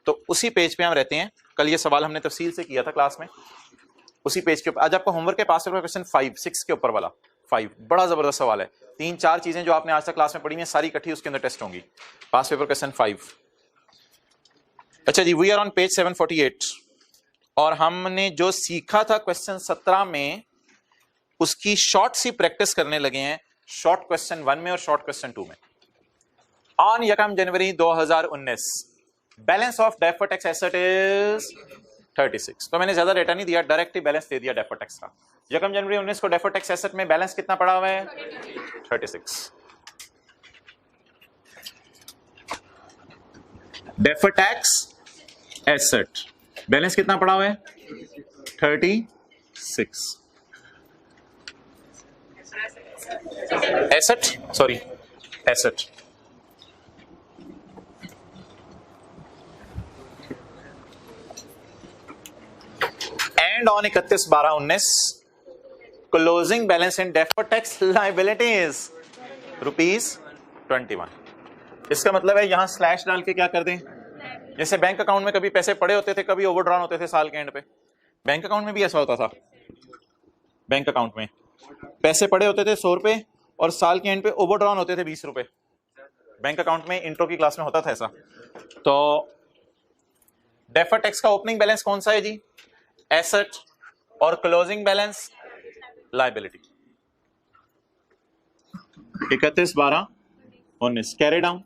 तो उसी पेज पे हम रहते हैं। कल ये सवाल हमने तफसील से किया था क्लास में, उसी पेज के ऊपर। आज आपको होमवर्क के पास क्वेश्चन 5-6 के ऊपर वाला 5 बड़ा जबरदस्त सवाल है। 3-4 चीजें जो आपने आज तक क्लास में पढ़ी हैं सारी इकट्ठी उसके अंदर टेस्ट होंगी। पास पेपर क्वेश्चन 5। अच्छा जी, वी आर ऑन पेज 748 और हमने जो सीखा था क्वेश्चन 17 में उसकी शॉर्ट सी प्रैक्टिस करने लगे हैं, शॉर्ट क्वेश्चन 1 में और शॉर्ट क्वेश्चन 2 में। On 1 January 2019 balance of deferred tax asset is 36। तो मैंने ज्यादा डेटा नहीं दिया, डायरेक्ट ही बैलेंस दे दिया डेफर्ड टैक्स का। 1 जनवरी 19 को डेफर्ड टैक्स एसेट में बैलेंस कितना पड़ा हुआ है? 36। डेफर्ड टैक्स एसेट बैलेंस कितना पड़ा हुआ है? 36। Asset, sorry asset. And on 31/12/19 closing balance in deferred tax liabilities ₹21। इसका मतलब है यहां स्लैश डाल के क्या कर दें, जैसे बैंक अकाउंट में कभी पैसे पड़े होते थे, कभी ओवरड्रॉन होते थे साल के एंड पे। बैंक अकाउंट में भी ऐसा होता था, बैंक अकाउंट में पैसे पड़े होते थे 100 रुपए और साल के एंड पे ओवरड्रॉन होते थे 20 रुपए। बैंक अकाउंट में इंट्रो की क्लास में होता था ऐसा। तो डेफर्ड टैक्स का ओपनिंग बैलेंस कौन सा है जी? एसेट। और closing balance liability. 31/12/19 carry down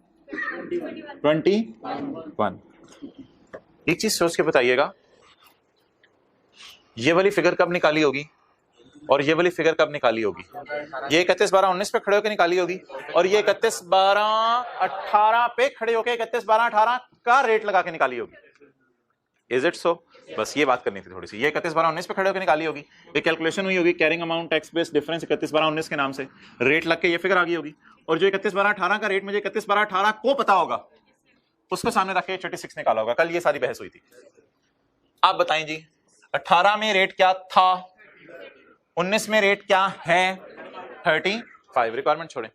21। एक चीज सोच के बताइएगा, ये वाली फिगर कब निकाली होगी और ये वाली फिगर कब निकाली होगी? ये 31/12/19 पे खड़े होकर निकाली होगी और ये 31/12/18 पे खड़े होकर 31/12/18 का रेट लगा के निकाली होगी। Is it so? बस ये बात करनी थी थोड़ी सी। ये 31/12/19 पे खड़े होकर निकाली होगी, ये कैलकुलेशन हुई होगी, carrying amount tax base difference 31/12/19 के नाम से, रेट लग के ये फिगर आ गई होगी। और जो 31/12/18 का रेट मुझे 31/12/18 को पता होगा, उसको सामने रख के 36 निकाला होगा। कल ये सारी बहस हुई थी। आप बताएं जी, 18 में रेट क्या था, 19 में रेट क्या है? 35। रिक्वायरमेंट छोड़े,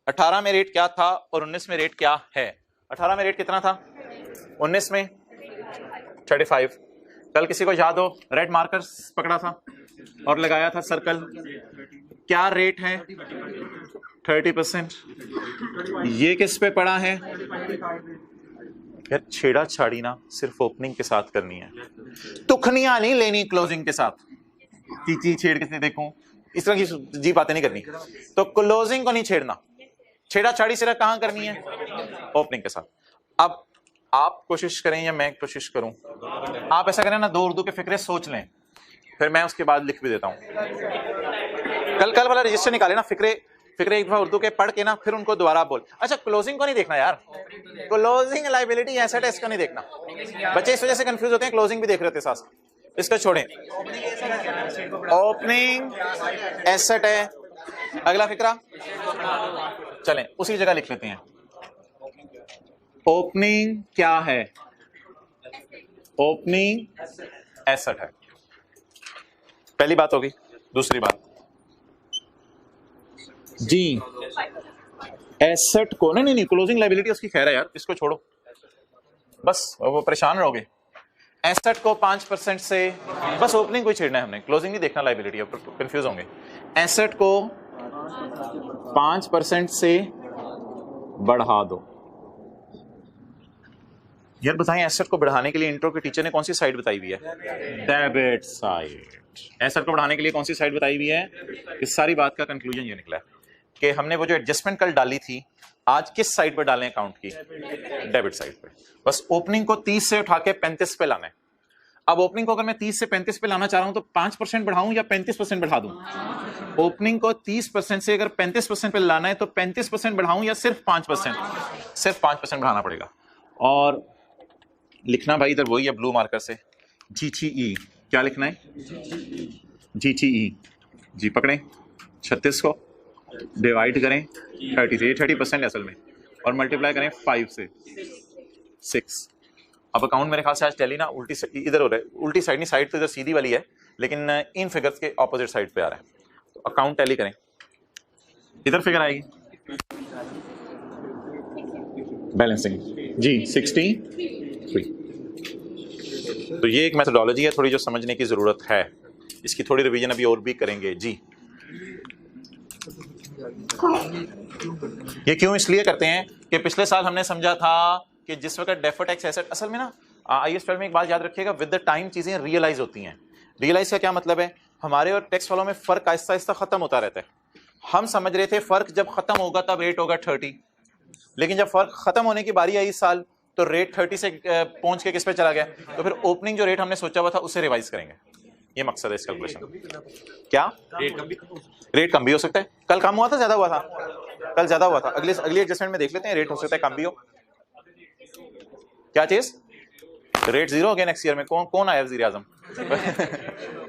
18 में रेट क्या था और 19 में रेट क्या है? 18 में रेट कितना था, 19 में 35। कल किसी को याद हो, रेड मार्कर्स पकड़ा था और लगाया था सर्कल, क्या रेट है? 30%। ये किस पे पड़ा है? यार छेड़ा छाड़ी ना सिर्फ ओपनिंग के साथ करनी है, तुखनियां नहीं लेनी क्लोजिंग के साथ। चीची छेड़ के देखूं इस तरह की जी बातें नहीं करनी। तो क्लोजिंग को नहीं छेड़ना, छेड़ा छाड़ी सिर्फ कहां करनी है, ओपनिंग के साथ। अब आप कोशिश करें या मैं कोशिश करूं, आप ऐसा करें ना, 2 उर्दू के फिक्रे सोच लें, फिर मैं उसके बाद लिख भी देता हूं। कल वाला रजिस्टर निकाले ना, फिक्रे एक दफा उर्दू के पढ़ के ना, फिर उनको दोबारा बोल। अच्छा, क्लोजिंग को नहीं देखना यार, क्लोजिंग लायबिलिटी एसेट है, इसका नहीं देखना। बच्चे इस वजह से कंफ्यूज होते हैं, क्लोजिंग भी देख रहे थे साथ, इसको छोड़ें। ओपनिंग एसेट है, अगला फिक्रा चलें उसी जगह लिख लेते हैं। ओपनिंग क्या है, ओपनिंग एसेट है, पहली बात होगी। दूसरी बात जी, एसेट को नहीं क्लोजिंग लायबिलिटी उसकी खैर है यार, इसको छोड़ो बस, वो परेशान रहोगे। एसेट को 5% से, बस ओपनिंग को ही छेड़ना है हमने, क्लोजिंग नहीं देखना लायबिलिटी, कंफ्यूज होंगे। एसेट को 5% से बढ़ा दो। यार बताएं, एसेट को बढ़ाने के लिए इंट्रो के टीचर ने कौन सी साइड बताई हुई है, डेबिट साइड। एसेट को बढ़ाने के लिए कौन सी साइड बताई हुई है, इस सारी बात का कंक्लूजन ये निकला है कि हमने वो जो एडजस्टमेंट कल डाली थी, आज किस साइड पर डालें अकाउंट की, डेबिट साइड पे। बस ओपनिंग को 30 से उठा के 35 पे लाना है। अब ओपनिंग को अगर मैं 30 से 35 पे लाना चाह रहा हूं तो 5% बढ़ाऊं या 35% बढ़ा दूं। ओपनिंग को 30% से अगर 35% पे लाना है तो 35% बढ़ाऊं या सिर्फ 5%, सिर्फ 5% बढ़ाना पड़ेगा। और लिखना भाई इधर वही है ब्लू मार्कर से, GTE। क्या लिखना है, GTE। जी पकड़ें, 36 को डिवाइड करें 30 से, ये 30% है असल में, और मल्टीप्लाई करें 5 से 6। अब अकाउंट मेरे ख्याल से आज टैली ना उल्टी इधर हो रहा है, उल्टी साइड नहीं, साइड तो इधर सीधी वाली है, लेकिन इन फिगर्स के ऑपोजिट साइड पे आ रहा है। तो अकाउंट टैली करें, इधर फिगर आएगी बैलेंसिंग जी 63। तो ये एक मेथोडोलॉजी है थोड़ी जो समझने की जरूरत है, इसकी थोड़ी रिवीजन अभी और भी करेंगे जी। ये क्यों इसलिए करते हैं कि पिछले साल हमने समझा था कि जिस वक्त डेफर्ड टैक्स एसेट, असल में ना IAS 12 में एक बात याद रखिएगा, विद द टाइम चीजें रियलाइज होती हैं। रियलाइज का क्या मतलब है, हमारे और टैक्स वालों में फर्क आहिस्ता आहिस्ता खत्म होता रहता है। हम समझ रहे थे फर्क जब खत्म होगा तब रेट होगा 30, लेकिन जब फर्क खत्म होने की बारी आई इस साल तो रेट 30 से पहुंच के किस पे चला गया, तो फिर ओपनिंग जो रेट हमने सोचा हुआ था उसे रिवाइज करेंगे। ये मकसद है इस कैलकुलेशन। क्या रेट कम भी हो सकता है, कल कम हुआ था ज्यादा हुआ था, कल ज्यादा हुआ था, अगली एडजस्टमेंट में देख लेते हैं, रेट हो सकता है कम भी हो। क्या चीज, रेट 0 हो गया नेक्स्ट ईयर में, कौन आया वजीर आजम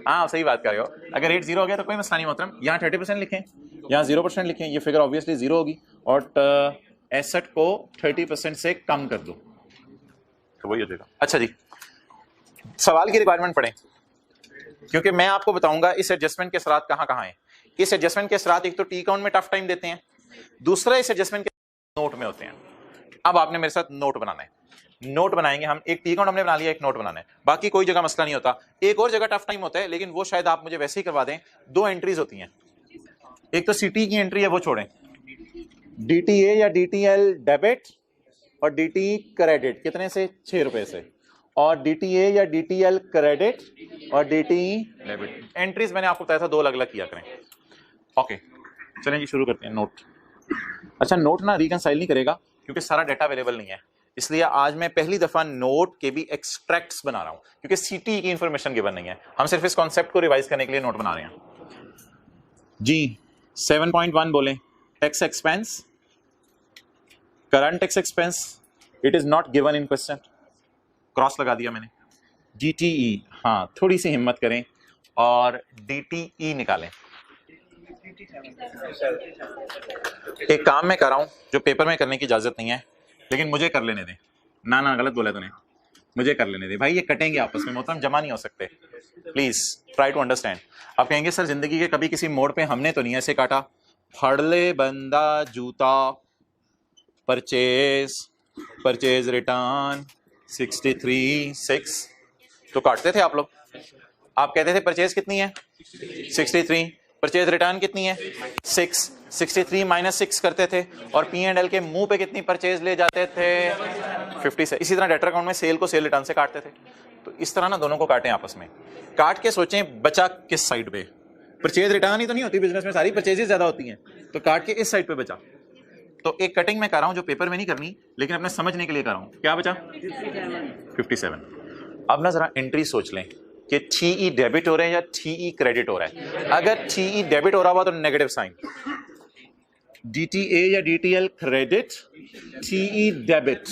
हाँ सही बात कर रहे हो, अगर रेट 0 हो गया तो कोई मसला नहीं मोहतरम, यहाँ 30% लिखें, यहाँ 0% लिखें, ये फिगर ऑब्वियसली 0 होगी, और एसेट को 30% से कम कर दो तो वही हो जाएगा। अच्छा जी, सवाल की रिक्वायरमेंट पढ़ें, क्योंकि मैं आपको बताऊंगा इस एडजस्टमेंट के असरात कहां हैं। इस एडजस्टमेंट के असरात एक तो टी अकाउंट में टफ टाइम देते हैं, दूसरा इस एडजस्टमेंट के नोट में होते हैं। अब आपने मेरे साथ नोट बनाना है, नोट बनाएंगे हम, एक टी अकाउंट हमने बना लिया, एक नोट बनाना है, बाकी कोई जगह मसला नहीं होता। एक और जगह टफ टाइम होता है, लेकिन वो शायद आप मुझे वैसे ही करवा दें। 2 एंट्रीज होती हैं, एक तो सीटी की एंट्री है वो छोड़ें, DTA या DTL डेबिट और DT क्रेडिट, कितने से 6 रुपए से, और DTA या DTL क्रेडिट और DT डेबिट। एंट्रीज मैंने आपको बताया था 2 अलग अलग किया करें। ओके चलें जी शुरू करते हैं। नोट, अच्छा नोट ना रिकंसाइल नहीं करेगा क्योंकि सारा डाटा अवेलेबल नहीं है, इसलिए आज मैं पहली दफा नोट के भी एक्सट्रैक्ट्स बना रहा हूं, क्योंकि सीटी की इंफॉर्मेशन गिवन नहीं है, हम सिर्फ इस कॉन्सेप्ट को रिवाइज करने के लिए नोट बना रहे हैं जी। 7.1 बोले, tax expense, current tax expense, it is not given in question, cross लगा दिया मैंने। GTE, हाँ थोड़ी सी हिम्मत करें और DTE निकालें। एक काम मैं कर रहा हूं जो पेपर में करने की इजाजत नहीं है, लेकिन मुझे कर लेने दें। ना गलत बोला तूने, मुझे कर लेने दे भाई, ये कटेंगे आपस में, मोहतरम जमा नहीं हो सकते, प्लीज ट्राई टू अंडरस्टैंड। आप कहेंगे सर जिंदगी के कभी किसी मोड़ पे हमने तो नहीं ऐसे काटा, फड़ ले बंदा जूता, परचेज रिटर्न 63.6 तो काटते थे आप लोग। आप कहते थे परचेज कितनी है 63, परचेज रिटर्न कितनी है 6, 63 माइनस 6 करते थे, और P&L के मुंह पे कितनी परचेज ले जाते थे 50 से। इसी तरह डेटर अकाउंट में सेल को सेल रिटर्न से काटते थे। तो इस तरह ना दोनों को काटें आपस में, काट के सोचें बचा किस साइड पे, परचेज रिटर्न ही तो नहीं होती बिजनेस में, सारी परचेजेस ज्यादा होती हैं, तो काट के इस साइड पे बचा। तो एक कटिंग मैं कर रहा हूं जो पेपर में नहीं करनी, लेकिन अपने समझने के लिए कर रहा हूं। क्या बचा? 57। अब ना जरा एंट्री सोच लें कि TE डेबिट हो रहा है या TE क्रेडिट हो रहा है। अगर TE डेबिट हो रहा हुआ तो नेगेटिव साइन, DTA या DTL credit, TE debit.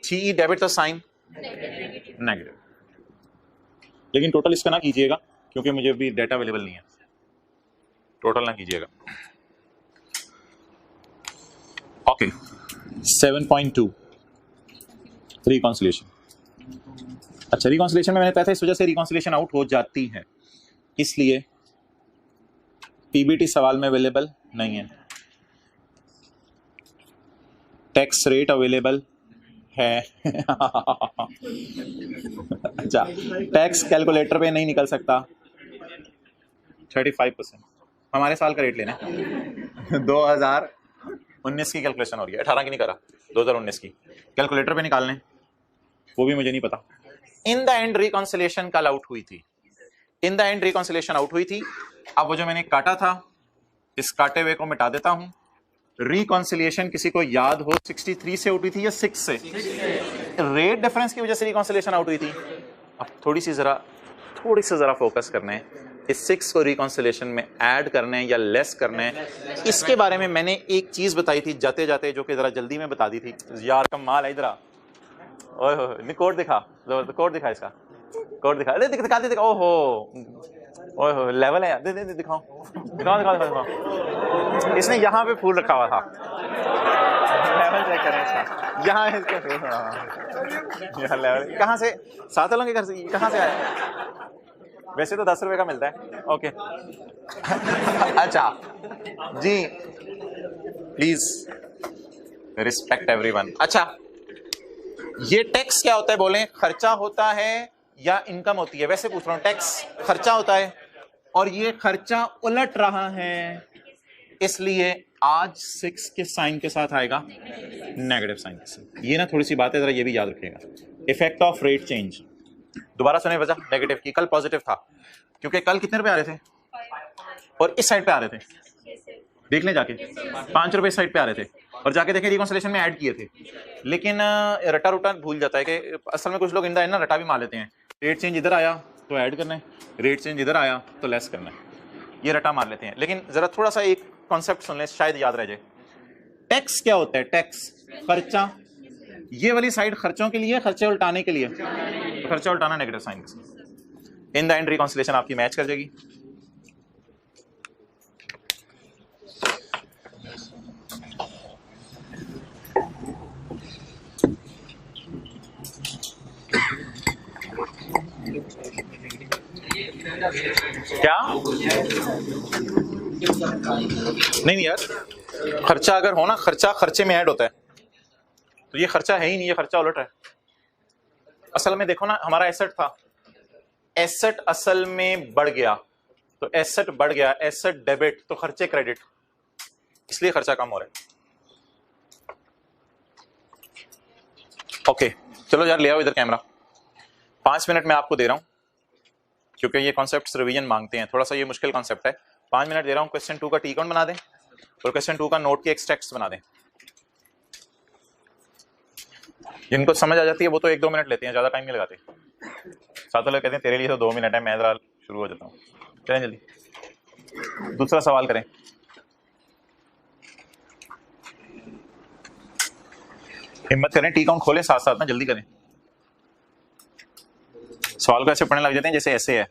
TE debit तो साइन नेगेटिव। लेकिन टोटल इसका ना कीजिएगा क्योंकि मुझे अभी डेटा अवेलेबल नहीं है, टोटल ना कीजिएगा। Okay 7.2 reconciliation. अच्छा, रिकॉन्सिलिएशन में मैंने बताया था इस वजह से रिकॉन्सिलिएशन आउट हो जाती है, इसलिए पीबीटी सवाल में अवेलेबल नहीं है। टैक्स रेट अवेलेबल है अच्छा, टैक्स कैलकुलेटर पे नहीं निकल सकता। 35% हमारे साल का रेट लेना है 2019 की कैलकुलेशन हो रही है, 18 की नहीं करा, 2019 की कैलकुलेटर पे निकालने, वो भी मुझे नहीं पता। इन द एंड रिकॉन्सिलिएशन कल आउट हुई थी, in the end reconciliation out हुई थी। अब वो जो मैंने काटा था, इस काटे हुए को मिटा देता हूं। रिकॉन्सिलिएशन किसी को याद हो 63 से आउट हुई थी या 6 से? रेट डिफरेंस की वजह से रिकॉन्सिलिएशन आउट हुई थी। अब थोड़ी सी जरा फोकस करना है, इस 6 को रिकॉन्सिलिएशन में ऐड करना है या लेस करना है। इसके बारे में मैंने एक चीज बताई थी जाते जाते, जो कि जरा जल्दी में बता दी थी। यार कमाल है, इधर ओए कोड दिखा, कोड दिखा, इसका कोड दिखा, दिखा दे, ओहो ओए लेवल है, दे दिखाओ। इसने यहाँ पे फूल रखा हुआ था, लेवल चेक करें इसका, यहाँ इसके फूल, यहाँ लेवल कहाँ से? साथ वालों के घर से, कहाँ से आया? वैसे तो 10 रुपए का मिलता है। ओके अच्छा जी, प्लीज रिस्पेक्ट एवरीवन। अच्छा, ये टैक्स क्या होता है बोलें? खर्चा होता है या इनकम होती है? वैसे पूछ रहा हूं, टैक्स खर्चा होता है और ये खर्चा उलट रहा है, इसलिए आज 6 के साइन के साथ आएगा नेगेटिव साइन के साथ। ये ना थोड़ी सी बात है, जरा ये भी याद रखिएगा। इफेक्ट ऑफ रेट चेंज, दोबारा सुने वजह नेगेटिव की। कल पॉजिटिव था क्योंकि कल कितने रुपए आ रहे थे और इस साइड पे आ रहे थे, देख लें जाके 5 रुपए इस साइड पे आ रहे थे, और जाके देखें रिकॉन्सिलिएशन में ऐड किए थे। लेकिन रटा रुटा भूल जाता है कि असल में कुछ लोग इंदा है ना, रटा भी मार लेते हैं। रेट चेंज इधर आया तो ऐड करना है, रेट चेंज इधर आया तो लेस करना है, ये रटा मार लेते हैं। लेकिन जरा थोड़ा सा एक कॉन्सेप्ट सुन लें, शायद याद रह जाए। टैक्स क्या होता है? टैक्स खर्चा, ये वाली साइड खर्चों के लिए, खर्चे उल्टाने के लिए, खर्चा उल्टाना नेगेटिव साइन के साथ। इन द एंड रिकॉन्सिलिएशन आपकी मैच कर जाएगी। क्या नहीं यार, खर्चा अगर हो ना, खर्चा खर्चे में ऐड होता है, तो ये खर्चा है ही नहीं, ये खर्चा उलट है। असल में देखो ना, हमारा एसेट था, एसेट असल में बढ़ गया, तो एसेट बढ़ गया, एसेट डेबिट तो खर्चे क्रेडिट, इसलिए खर्चा कम हो रहा है। ओके चलो यार, ले आओ इधर कैमरा। 5 मिनट में आपको दे रहा हूं क्योंकि ये कॉन्सेप्ट्स रिवीजन मांगते हैं, थोड़ा सा ये मुश्किल कॉन्सेप्ट है। 5 मिनट दे रहा हूं, क्वेश्चन 2 का टी काउंट बना दें और क्वेश्चन 2 का नोट के एक्सट्रैक्ट्स बना दें। जिनको समझ आ जाती है वो तो 1-2 मिनट लेते हैं, ज्यादा टाइम नहीं लगाते। साथ लोग कहते हैं तेरे लिए तो 2 मिनट है, मैं जरा शुरू हो जाता हूँ। चलें जल्दी, दूसरा सवाल करें। हिम्मत करें, टी काउंट खोलें, साथ साथ ना जल्दी करें। सवाल को ऐसे पढ़ने लग जाते हैं जैसे ऐसे है,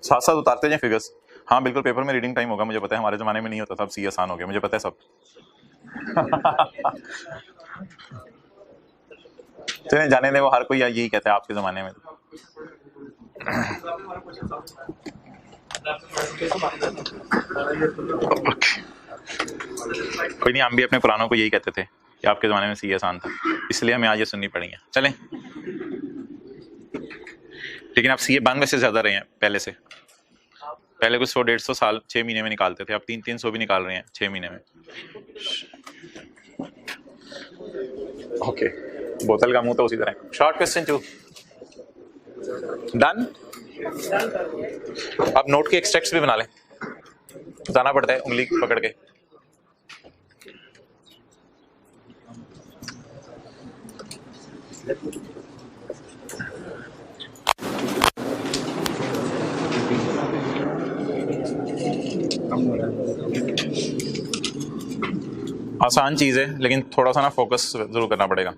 साथ साथ उतारते जाएं फिगर्स। हाँ बिल्कुल, पेपर में रीडिंग टाइम होगा, मुझे पता है, हमारे जमाने में नहीं होता था, अब सी आसान हो गया, मुझे पता है सब। चलें जाने दें, वो हर कोई यही कहता है आपके जमाने में। कोई नहीं, हम भी अपने पुरानों को यही कहते थे कि आपके जमाने में सी आसान था, इसलिए हमें आज ये सुननी पड़ी है। चलें, लेकिन आप सीए बन वैसे ज्यादा रहे हैं पहले से। पहले कुछ 100-150 साल 6 महीने में निकालते थे, अब 300-300 भी निकाल रहे हैं 6 महीने में। ओके, बोतल का मुंह तो उसी तरह। Short question 2, done. अब नोट के एक्सट्रैक्ट्स भी बना लें, बताना पड़ता है उंगली पकड़ के। आसान चीज है लेकिन थोड़ा सा ना फोकस जरूर करना पड़ेगा।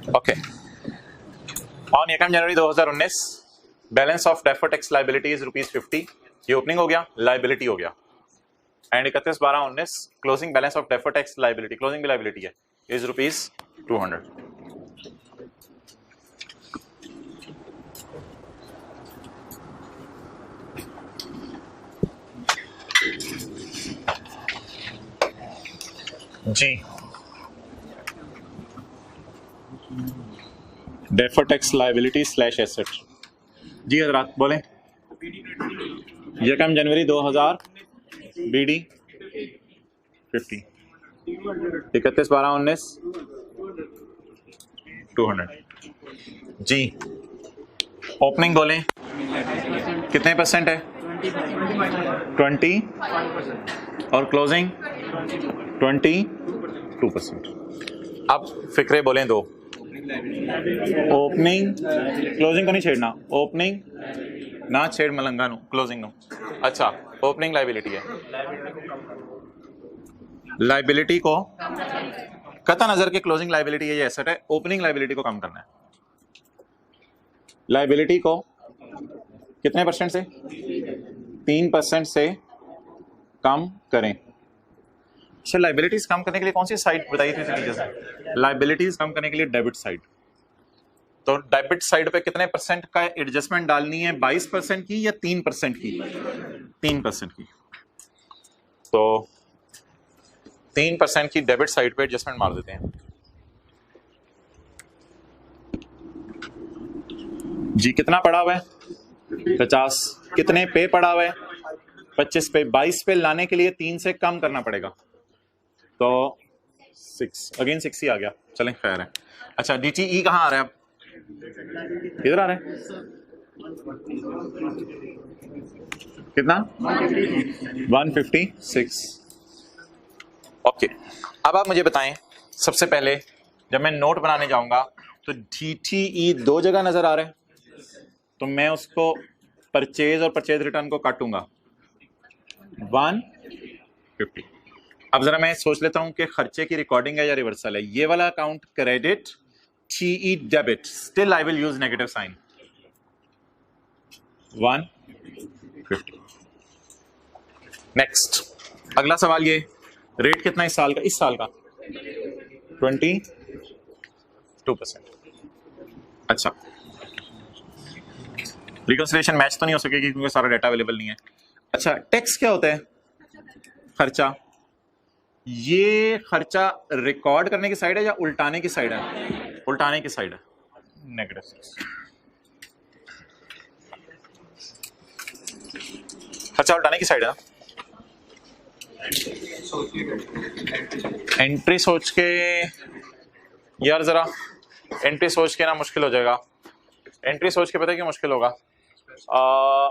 ओके, ऑन एकम January 2019 balance of deferred tax liability is ₹50। ये ओपनिंग हो गया, लायबिलिटी हो गया। And 31/12/19 closing balance of deferred tax liability, closing भी लायबिलिटी है, इज ₹200। जी, deferred tax liability slash asset. जी हजरात बोलें। यकम जनवरी 2000 BD 50, 31/12/19 200। जी, ओपनिंग बोलें कितने परसेंट है? 20 और क्लोजिंग 22%। अब फिक्रे बोलें दो, ओपनिंग क्लोजिंग को नहीं छेड़ना, ओपनिंग ना छेड़ मलंगा नु, क्लोजिंग नु। अच्छा, ओपनिंग लायबिलिटी है, लायबिलिटी को कता नजर के क्लोजिंग लायबिलिटी है, ये एसेट है, ओपनिंग लायबिलिटी को कम करना है। लायबिलिटी को कितने परसेंट से? 3% से कम करें। अच्छा, लायबिलिटीज कम करने के लिए कौन सी साइड बताई थी टीचर? लायबिलिटीज कम करने के लिए डेबिट साइड। तो डेबिट साइड पे कितने परसेंट का एडजस्टमेंट डालनी है? 22% की या 3% की? 3% की। तो 3% की डेबिट साइड पे एडजस्टमेंट मार देते हैं। जी, कितना पड़ा हुआ है? 50। कितने पे पड़ा हुआ है? 25 पे। 22 पे लाने के लिए 3 से कम करना पड़ेगा, तो 6 अगेन 6 ही आ गया। चलें, खैर है। अच्छा, DTE कहाँ आ रहा है? अब इधर आ रहा है। कितना? 156। ओके, अब आप मुझे बताएं, सबसे पहले जब मैं नोट बनाने जाऊंगा तो DTE 2 जगह नजर आ रहा है, तो मैं उसको परचेज और परचेज रिटर्न को काटूंगा 150। अब जरा मैं सोच लेता हूं कि खर्चे की रिकॉर्डिंग है या रिवर्सल है। ये वाला account credit, TE debit, still I will use negative sign 150। Next, अगला सवाल ये, रेट कितना इस साल का? इस साल का 22%। अच्छा, रिकंसिलिएशन मैच तो नहीं हो सकेगी क्योंकि सारा डाटा अवेलेबल नहीं है। अच्छा, टैक्स क्या होता है? खर्चा। ये खर्चा रिकॉर्ड करने की साइड है या उल्टाने की साइड है? उल्टाने की साइड है, नेगेटिव 6। खर्चा उल्टाने की साइड है। एंट्री सोच के यार, जरा एंट्री सोच के ना मुश्किल हो जाएगा। एंट्री सोच के पता है क्यों मुश्किल होगा?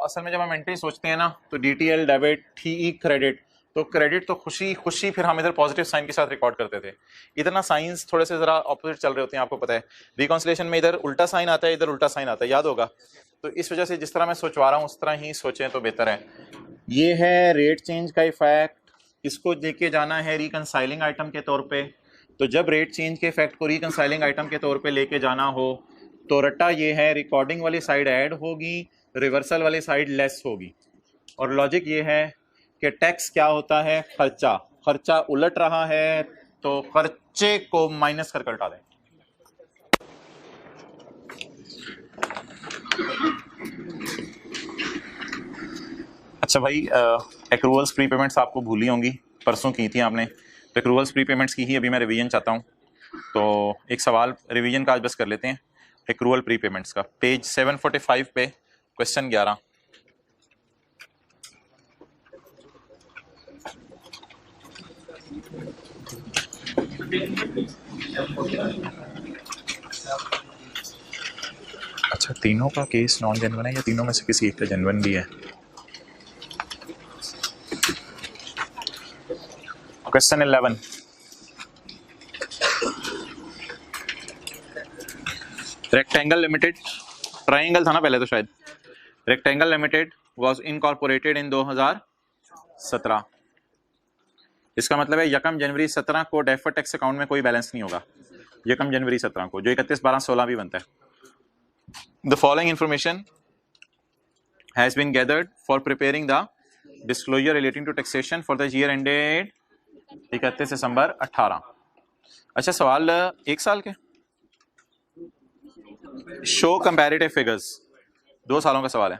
असल में जब हम एंट्री सोचते हैं ना तो DTL डेबिट, TE क्रेडिट, तो क्रेडिट तो खुशी खुशी फिर हम इधर पॉजिटिव साइन के साथ रिकॉर्ड करते थे। इधर ना साइंस थोड़े से जरा ऑपोजिट चल रहे होते हैं, आपको पता है। रिकॉन्सिलेशन में इधर उल्टा साइन आता है, इधर उल्टा साइन आता है, याद होगा। तो इस वजह से जिस तरह मैं सोचवा रहा हूँ उस तरह ही सोचें तो बेहतर है। ये है रेट चेंज का इफेक्ट, इसको लेके जाना है रिकंसाइलिंग आइटम के तौर पे। तो जब रेट चेंज के इफेक्ट को रिकंसाइलिंग आइटम के तौर पे लेके जाना हो तो रट्टा ये है, रिकॉर्डिंग वाली साइड ऐड होगी, रिवर्सल वाली साइड लेस होगी। और लॉजिक ये है कि टैक्स क्या होता है? खर्चा। खर्चा उलट रहा है तो खर्चे को माइनस करके हटा दें। अच्छा भाई, एक्रूवल्स प्री पेमेंट्स आपको भूली होंगी, परसों की थी आपने, तो एक्रूवल्स प्री पेमेंट्स की ही अभी मैं रिवीजन चाहता हूँ। तो एक सवाल रिवीजन का आज बस कर लेते हैं, एक्रूवल प्री पेमेंट्स का, पेज 745 पे क्वेश्चन 11। अच्छा, तीनों का केस नॉन जेन्युइन है या तीनों में से किसी एक का जेन्युइन भी है? क्वेश्चन 11, रेक्टेंगल लिमिटेड, ट्राइंगल था ना पहले तो शायद, rectangle limited was incorporated in 2017। इसका मतलब है यकम जनवरी 17 को डेफर्ड टैक्स अकाउंट में कोई बैलेंस नहीं होगा, यकम जनवरी 17 को, जो 31/12/16 भी बनता है। The following information has been gathered for preparing the disclosure relating to taxation for the year ended 31 December 18। अच्छा, सवाल एक साल के, शो कंपैरेटिव फिगर्स, 2 सालों का सवाल है।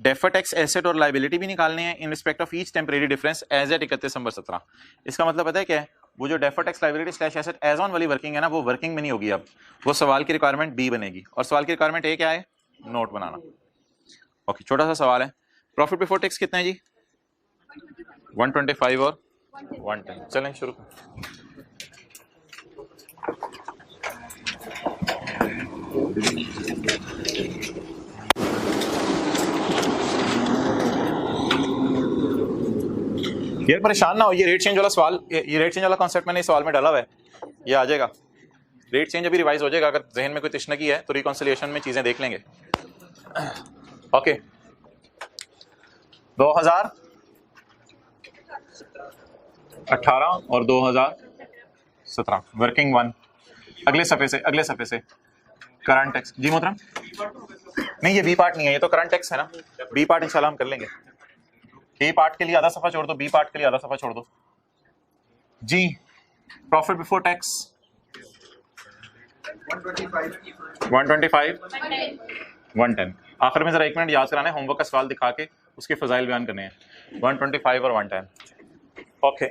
डेफर्ड टैक्स एसेट और लायबिलिटी भी निकालने हैं in respect of each temporary difference as at 31 December 17। इसका मतलब पता है क्या है? वो जो deferred tax liability slash asset as on वाली वर्किंग है ना, वो वर्किंग में नहीं होगी, अब वो सवाल की रिक्वायरमेंट बी बनेगी, और सवाल की रिक्वायरमेंट ए क्या है? नोट बनाना। ओके, छोटा सा सवाल है, प्रॉफिट बिफोर टैक्स कितना है जी? 125 और 110। चलें शुरू करें। यार परेशान ना हो, ये रेट चेंज वाला सवाल, ये रेट चेंज वाला कॉन्सेप्ट मैंने इस सवाल में डाला हुआ है, ये आ जाएगा। रेट चेंज अभी रिवाइज हो जाएगा, अगर जहन में कोई तशनगी है तो रिकॉन्सिलिएशन में चीजें देख लेंगे। ओके, 2018 और 2017 वर्किंग वन। अगले सफे से करंट टैक्स जी मोहतरम, नहीं ये बी पार्ट नहीं है, ये तो करंट टैक्स है ना, बी पार्ट इंशाल्लाह हम कर लेंगे। ए पार्ट के लिए आधा सफा छोड़ दो, बी पार्ट के लिए आधा सफा छोड़ दो जी। Profit before tax 125 110। आखिर में जरा 1 मिनट याद कराना है, होमवर्क का सवाल दिखा के उसके फजाइल बयान करने हैं। 125 और 110। ओके,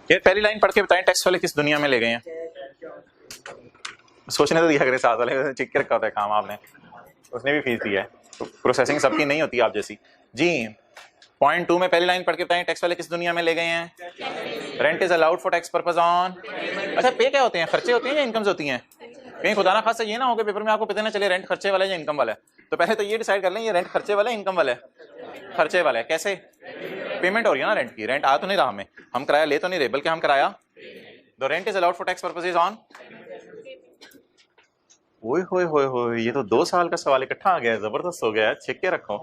ये पहली लाइन पढ़ के बताएं, टैक्स वाले किस दुनिया में ले गए हैं? सोचने तो दिया करे, साथ वाले चिक के रखा होता है काम आपने, उसने भी फीस दी है, तो प्रोसेसिंग सबकी नहीं होती आप जैसी जी। पॉइंट 2 में पहली लाइन पढ़ के बताएं, टैक्स वाले किस दुनिया में ले गए हैं? Rent is allowed for tax purpose on. अच्छा, पे क्या होते हैं? खर्चे होते हैं या इनकम्स होती हैं? कहीं खुदा ना खासा ये ना हो कि पेपर में आपको पता ना चले रेंट खर्चे वाला है या इनकम वाला है, तो पहले तो ये डिसाइड कर लें ये रेंट खर्चे वाला है इनकम वाला है? खर्चे वाला है। कैसे? पेमेंट हो रही है ना रेंट की, रेंट आ तो नहीं रहा हमें, हम किराया ले तो नहीं रहे, बल्कि हम किराया, the rent is allowed for tax purposes on. ओए होए होए होए, ये तो 2 साल का सवाल इकट्ठा आ गया है, जबरदस्त हो गया है, चेक के रखो।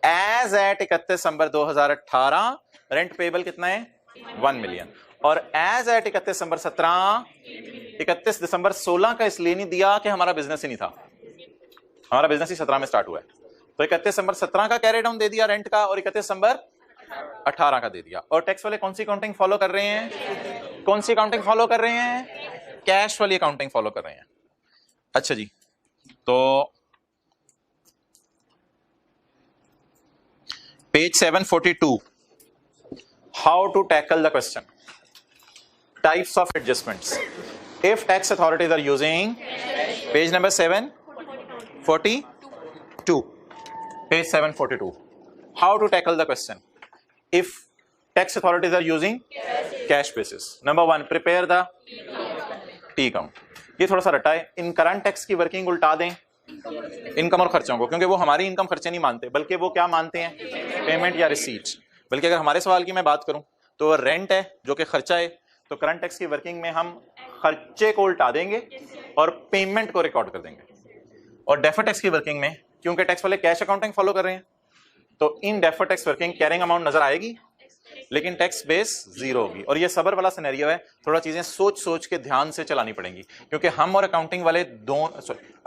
As at 31 December 2018 rent payable कितना है? 1 मिलियन। और एज एट 31 दिसंबर 17, 31 दिसंबर 16 का इसलिए नहीं दिया कि हमारा बिजनेस ही नहीं था, हमारा बिजनेस ही 17 में स्टार्ट हुआ है, तो 31 दिसंबर 17 का कैरी डाउन दे दिया रेंट का, और 31 दिसंबर 18 का दे दिया। और टैक्स वाले कौन सी अकाउंटिंग फॉलो कर रहे हैं? कौन सी अकाउंटिंग फॉलो कर रहे हैं? कैश वाली अकाउंटिंग फॉलो कर रहे हैं। अच्छा जी, तो page 742, how to tackle the question, types of adjustments if tax authorities are using, page number 742, page 742, how to tackle the question if tax authorities are using cash basis. Number 1, prepare the T count. ये थोड़ा सा रटा है, इन current tax की working उल्टा दें income और खर्चों को, क्योंकि वो हमारी इनकम खर्चे नहीं मानते, बल्कि वो क्या मानते हैं? पेमेंट या रिसीट। बल्कि अगर हमारे सवाल की मैं बात करूं तो रेंट है जो कि खर्चा है, तो करंट टैक्स की वर्किंग में हम खर्चे को उल्टा देंगे और पेमेंट को रिकॉर्ड कर देंगे। और डेफर्ड टैक्स की वर्किंग में, क्योंकि टैक्स वाले कैश अकाउंटिंग फॉलो कर रहे हैं, तो in deferred tax working carrying amount नजर आएगी लेकिन टैक्स बेस जीरो होगी। और ये सबर वाला सिनेरियो है, थोड़ा चीजें सोच सोच के ध्यान से चलानी पड़ेंगी, क्योंकि हम और अकाउंटिंग वाले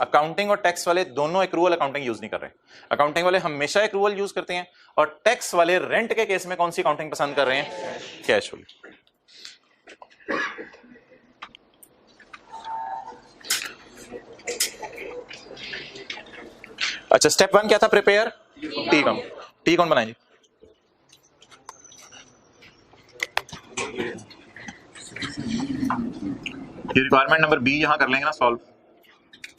अकाउंटिंग और टैक्स वाले दोनों एक्रूवल अकाउंटिंग यूज नहीं कर रहे। अकाउंटिंग वाले हमेशा एक्रूवल यूज करते हैं, और टैक्स वाले रेंट के केस में कौन सी अकाउंटिंग पसंद कर रहे हैं? कैश वाली। अच्छा, स्टेप 1 क्या था? Prepare T account. T account बनाएंगे। ये रिक्वायरमेंट नंबर बी यहां कर लेंगे ना सॉल्व।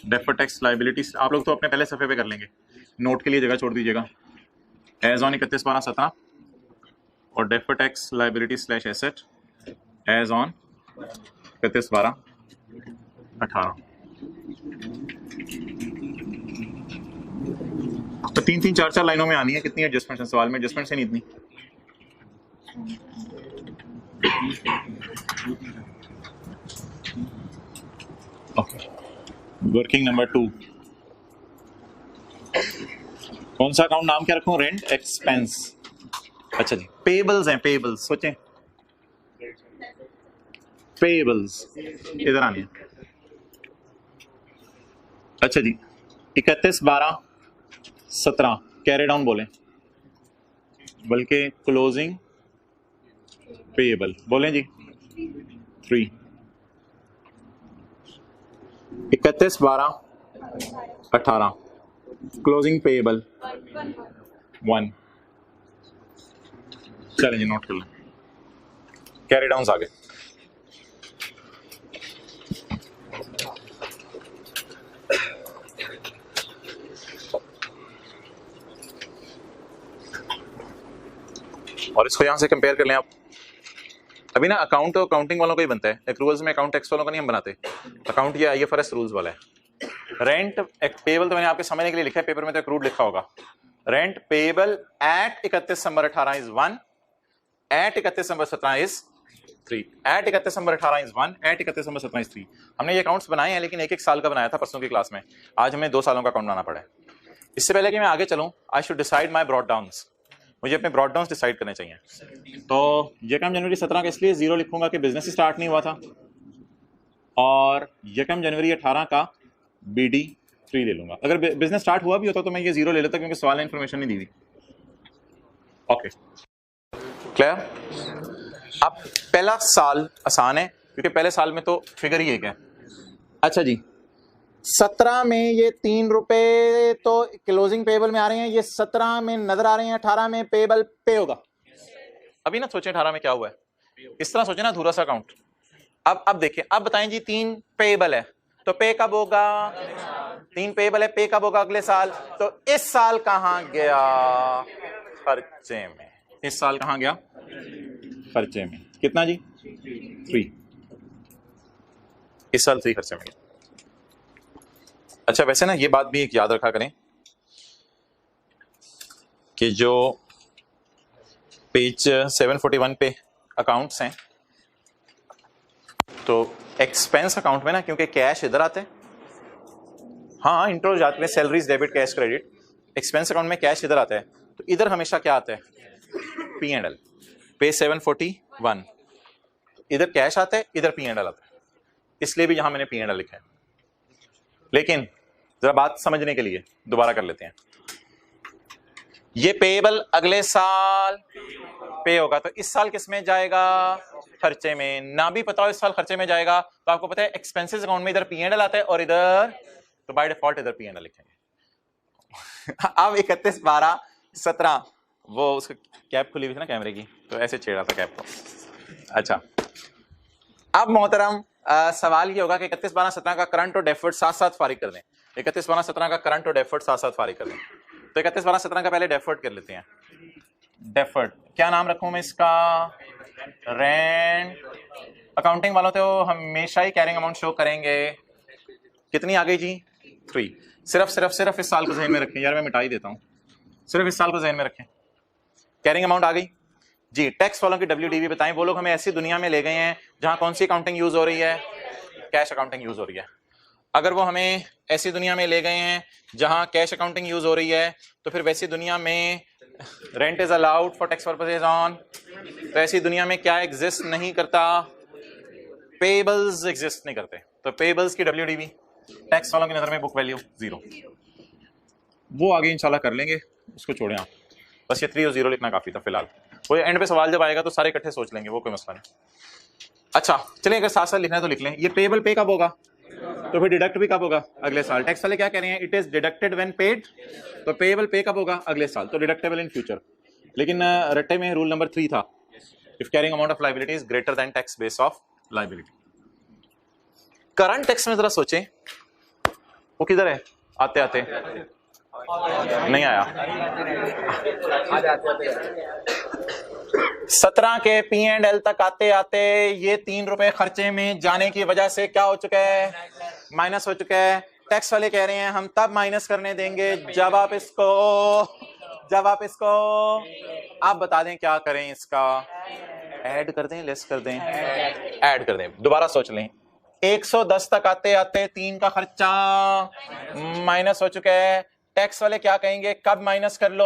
डेफर्ड टैक्स लायबिलिटीज आप लोग तो अपने पहले सफे पे कर लेंगे, नोट के लिए जगह छोड़ दीजिएगा। एज ऑन 31/12/17 और deferred tax liability slash asset as on 31/12/18। तो 3-3 4-4 लाइनों में आनी है। कितनी एडजस्टमेंट है सवाल में? एडजस्टमेंट से नहीं इतनी। वर्किंग नंबर 2 कौन सा अकाउंट नाम क्या रखूं? Rent expense. अच्छा जी, पेबल्स हैं, पेबल्स सोचें। पेबल्स इधर आनी है। अच्छा जी, 31/12/17 कैरी डाउन बोलें, बल्कि क्लोजिंग पेएबल बोलें जी। 3 31/12/18 क्लोजिंग पेएबल 1। चलें जी, नोट कर लें। कैरी डाउन आगे। और इसको यहां से कंपेयर कर लें आप। अभी ना अकाउंट तो अकाउंटिंग वालों का ही बनता है, एक्रूअल्स में अकाउंट टैक्स वालों का नहीं हम बनाते। अकाउंट ये आईएफआरएस रूल्स वाला है। रेंट पेबल तो मैंने आपके समझने के लिए लिखा है, पेपर में तो एक्रूड लिखा होगा। Rent payable at 31/12/18 is 1, at 31/12/17 is 3, at 31/12/18 is 1, at 31/12/17 is 3। हमने ये अकाउंट्स बनाए हैं, लेकिन एक साल का बनाया था परसों की क्लास में। आज हमें 2 सालों का अकाउंट बनाना पड़ा है। इससे पहले कि मैं आगे चलूं, I should decide my broad downs. मुझे अपने ब्रॉड डाउन्स डिसाइड करने चाहिए। तो यकम जनवरी 17 का इसलिए 0 लिखूंगा कि बिजनेस स्टार्ट नहीं हुआ था, और यकम जनवरी 18 का BD 3 ले लूंगा। अगर बिजनेस स्टार्ट हुआ भी होता तो मैं ये 0 ले लेता, क्योंकि सवाल ने इन्फॉर्मेशन नहीं दी थी। Okay, clear? अब पहला साल आसान है, क्योंकि पहले साल में तो फिगर ही एक है। अच्छा जी, 17 में ये 3 रुपए तो क्लोजिंग पेबल में आ रहे हैं, ये 17 में नजर आ रहे हैं, 18 में पेबल पे होगा। अभी ना सोचें 18 में क्या हुआ है, इस तरह सोचें ना, अधूरा सा अकाउंट। अब देखिए, अब बताएं जी, 3 पेबल है तो पे कब होगा? 3 पेबल है, पे कब होगा? अगले साल। तो इस साल कहां गया? खर्चे में। इस साल कहां गया? खर्चे में। कितना जी? 3। इस साल 3 खर्चे में। अच्छा, वैसे ना ये बात भी एक याद रखा करें कि जो पेज 741 पे अकाउंट्स हैं, तो एक्सपेंस अकाउंट में ना, क्योंकि कैश इधर आते हैं, हाँ इंट्रो जाते हैं, salaries, debit, cash, credit. Expense account में कैश इधर आता है, तो इधर हमेशा क्या आता है? P&L। पेज 741 इधर कैश आता है, इधर P&L आता है, इसलिए भी यहां मैंने P&L लिखा है। लेकिन जरा बात समझने के लिए दोबारा कर लेते हैं। ये पेएबल अगले साल पे होगा, तो इस साल किस में जाएगा? खर्चे में। ना भी पता हो इस साल खर्चे में जाएगा, तो आपको पता है एक्सपेंसेस अकाउंट में इधर P&L आता है और इधर, तो बाय डिफॉल्ट इधर P&L लिखेंगे। अब 31/12/17 वो उसकी कैप खुली हुई थी ना कैमरे की, तो ऐसे छेड़ा था कैप को। अच्छा, अब मोहतरम सवाल ये होगा कि 31/12/17 का करंट और डेफर्ड साथ साथ फारिग कर दें। 31/12/17 का करंट और डेफर्ड साथ साथ फारिग कर दें। तो 31/12/17 का पहले डेफर्ड कर लेते हैं। डेफर्ड क्या नाम रखूं मैं इसका? रेंट। अकाउंटिंग वालों तो हमेशा ही कैरिंग अमाउंट शो करेंगे। कितनी आ गई जी? 3। सिर्फ इस साल को ज़हन में रखें यार, मैं मिटा ही देता हूं। सिर्फ इस साल को ज़हन में रखें। कैरिंग अमाउंट आ गई जी। टैक्स वालों की WDV बताएं। वो लोग हमें ऐसी दुनिया में ले गए हैं जहां कौन सी अकाउंटिंग यूज हो रही है? कैश अकाउंटिंग यूज हो रही है। अगर वो हमें ऐसी दुनिया में ले गए हैं जहां कैश अकाउंटिंग यूज हो रही है, तो फिर वैसी दुनिया में rent is allowed for tax purposes on, तो ऐसी दुनिया में क्या एग्जिस्ट नहीं करता? पेबल्स एग्जिस्ट नहीं करते। तो पेबल्स की WDV टैक्स वालों की नजर में बुक वैल्यू 0। वो आगे इंशाल्लाह कर लेंगे, उसको छोड़ें आप। बस ये 3 और 0 लिखना काफी था फिलहाल। वो एंड पे सवाल जब आएगा तो सारे इकट्ठे सोच लेंगे, वो कोई मसला नहीं। अच्छा चलिए, अगर साथ साथ लिखना है तो लिख लें। ये पेबल पे कब होगा? तो फिर डिडक्ट भी कब होगा? अगले साल। टैक्स वाले क्या कह रहे हैं? It is deducted when paid, तो पेएबल पे कब होगा? अगले साल, तो डिडक्टेबल इन फ्यूचर। लेकिन रट्टे में रूल नंबर 3 था, if carrying amount of liability is greater than tax base of liability. Current tax में जरा सोचें, वो किधर है? आते आते नहीं आया। 17 के P&L तक आते आते ये 3 रुपए खर्चे में जाने की वजह से क्या हो चुका है? माइनस हो चुका है। टैक्स वाले कह रहे हैं हम तब माइनस करने देंगे जब आप इसको आप बता दें क्या करें, इसका ऐड कर दें, लेस कर दें, ऐड कर दें। दोबारा सोच लें, 110 तक आते आते 3 का खर्चा माइनस हो चुका है। टैक्स वाले क्या कहेंगे? कब माइनस कर लो?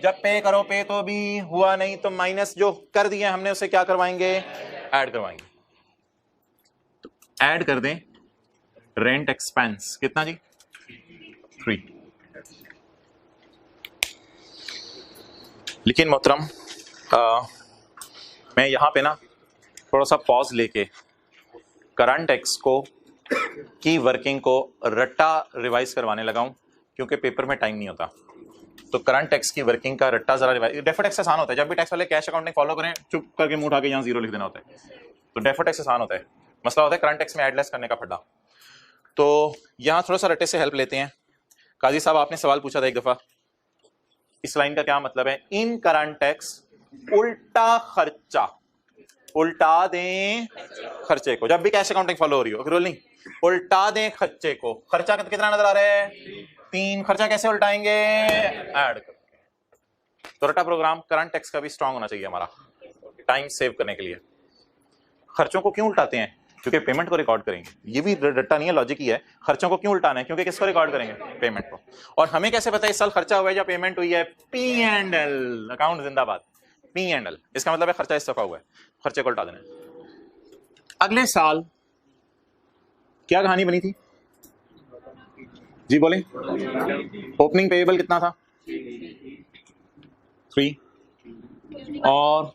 जब पे करो। पे तो भी हुआ नहीं, तो माइनस जो कर दिए हमने उसे क्या करवाएंगे? ऐड करवाएंगे। तो ऐड कर दें रेंट एक्सपेंस, कितना जी? 3। लेकिन मोहतरम मैं यहां पे ना थोड़ा सा पॉज लेके करंट टैक्स को की वर्किंग को रट्टा रिवाइज करवाने लगा हूं, क्योंकि पेपर में टाइम नहीं होता। तो करंट टैक्स की वर्किंग का रट्टा जरा रिवाइज। डेफर्ड टैक्स आसान होता है, जब भी टैक्स वाले कैश अकाउंटिंग फॉलो करें चुप करके मुंह उठा के यहाँ 0 लिख देना होता है। तो डेफर्ड टैक्स आसान होता है, मसला होता है करंट टैक्स में एडलेस करने का फड्डा। तो यहाँ थोड़ा सा रट्टे से हेल्प लेते हैं। काजी साहब आपने सवाल पूछा था एक दफा, इस लाइन का क्या मतलब है? इन करंट टैक्स उल्टा खर्चा, उल्टा दें खर्चे को। जब भी कैश अकाउंटिंग फॉलो हो रही हो, रोल नहीं, उल्टा दें खर्चे को। खर्चा कितना नजर आ रहा है? 3। खर्चा कैसे उल्टाएंगे? ऐड कर। तो रट्टा प्रोग्राम करंट टैक्स का भी स्ट्रांग होना चाहिए हमारा, टाइम सेव करने के लिए। खर्चों को क्यों उल्टाते हैं? क्योंकि पेमेंट को रिकॉर्ड करेंगे। ये भी रट्टा नहीं है, लॉजिक ही है। खर्चों को क्यों उल्टाना है? क्योंकि किसको रिकॉर्ड करेंगे? पेमेंट को। और हमें कैसे पता है इस साल खर्चा हुआ है या पेमेंट हुई है? P&L अकाउंट जिंदाबाद। P&L इसका मतलब है खर्चा इस दफा हुआ है, खर्चे को उल्टा देना। अगले साल क्या कहानी बनी थी जी? बोले। ओपनिंग पेएबल कितना था? 3 और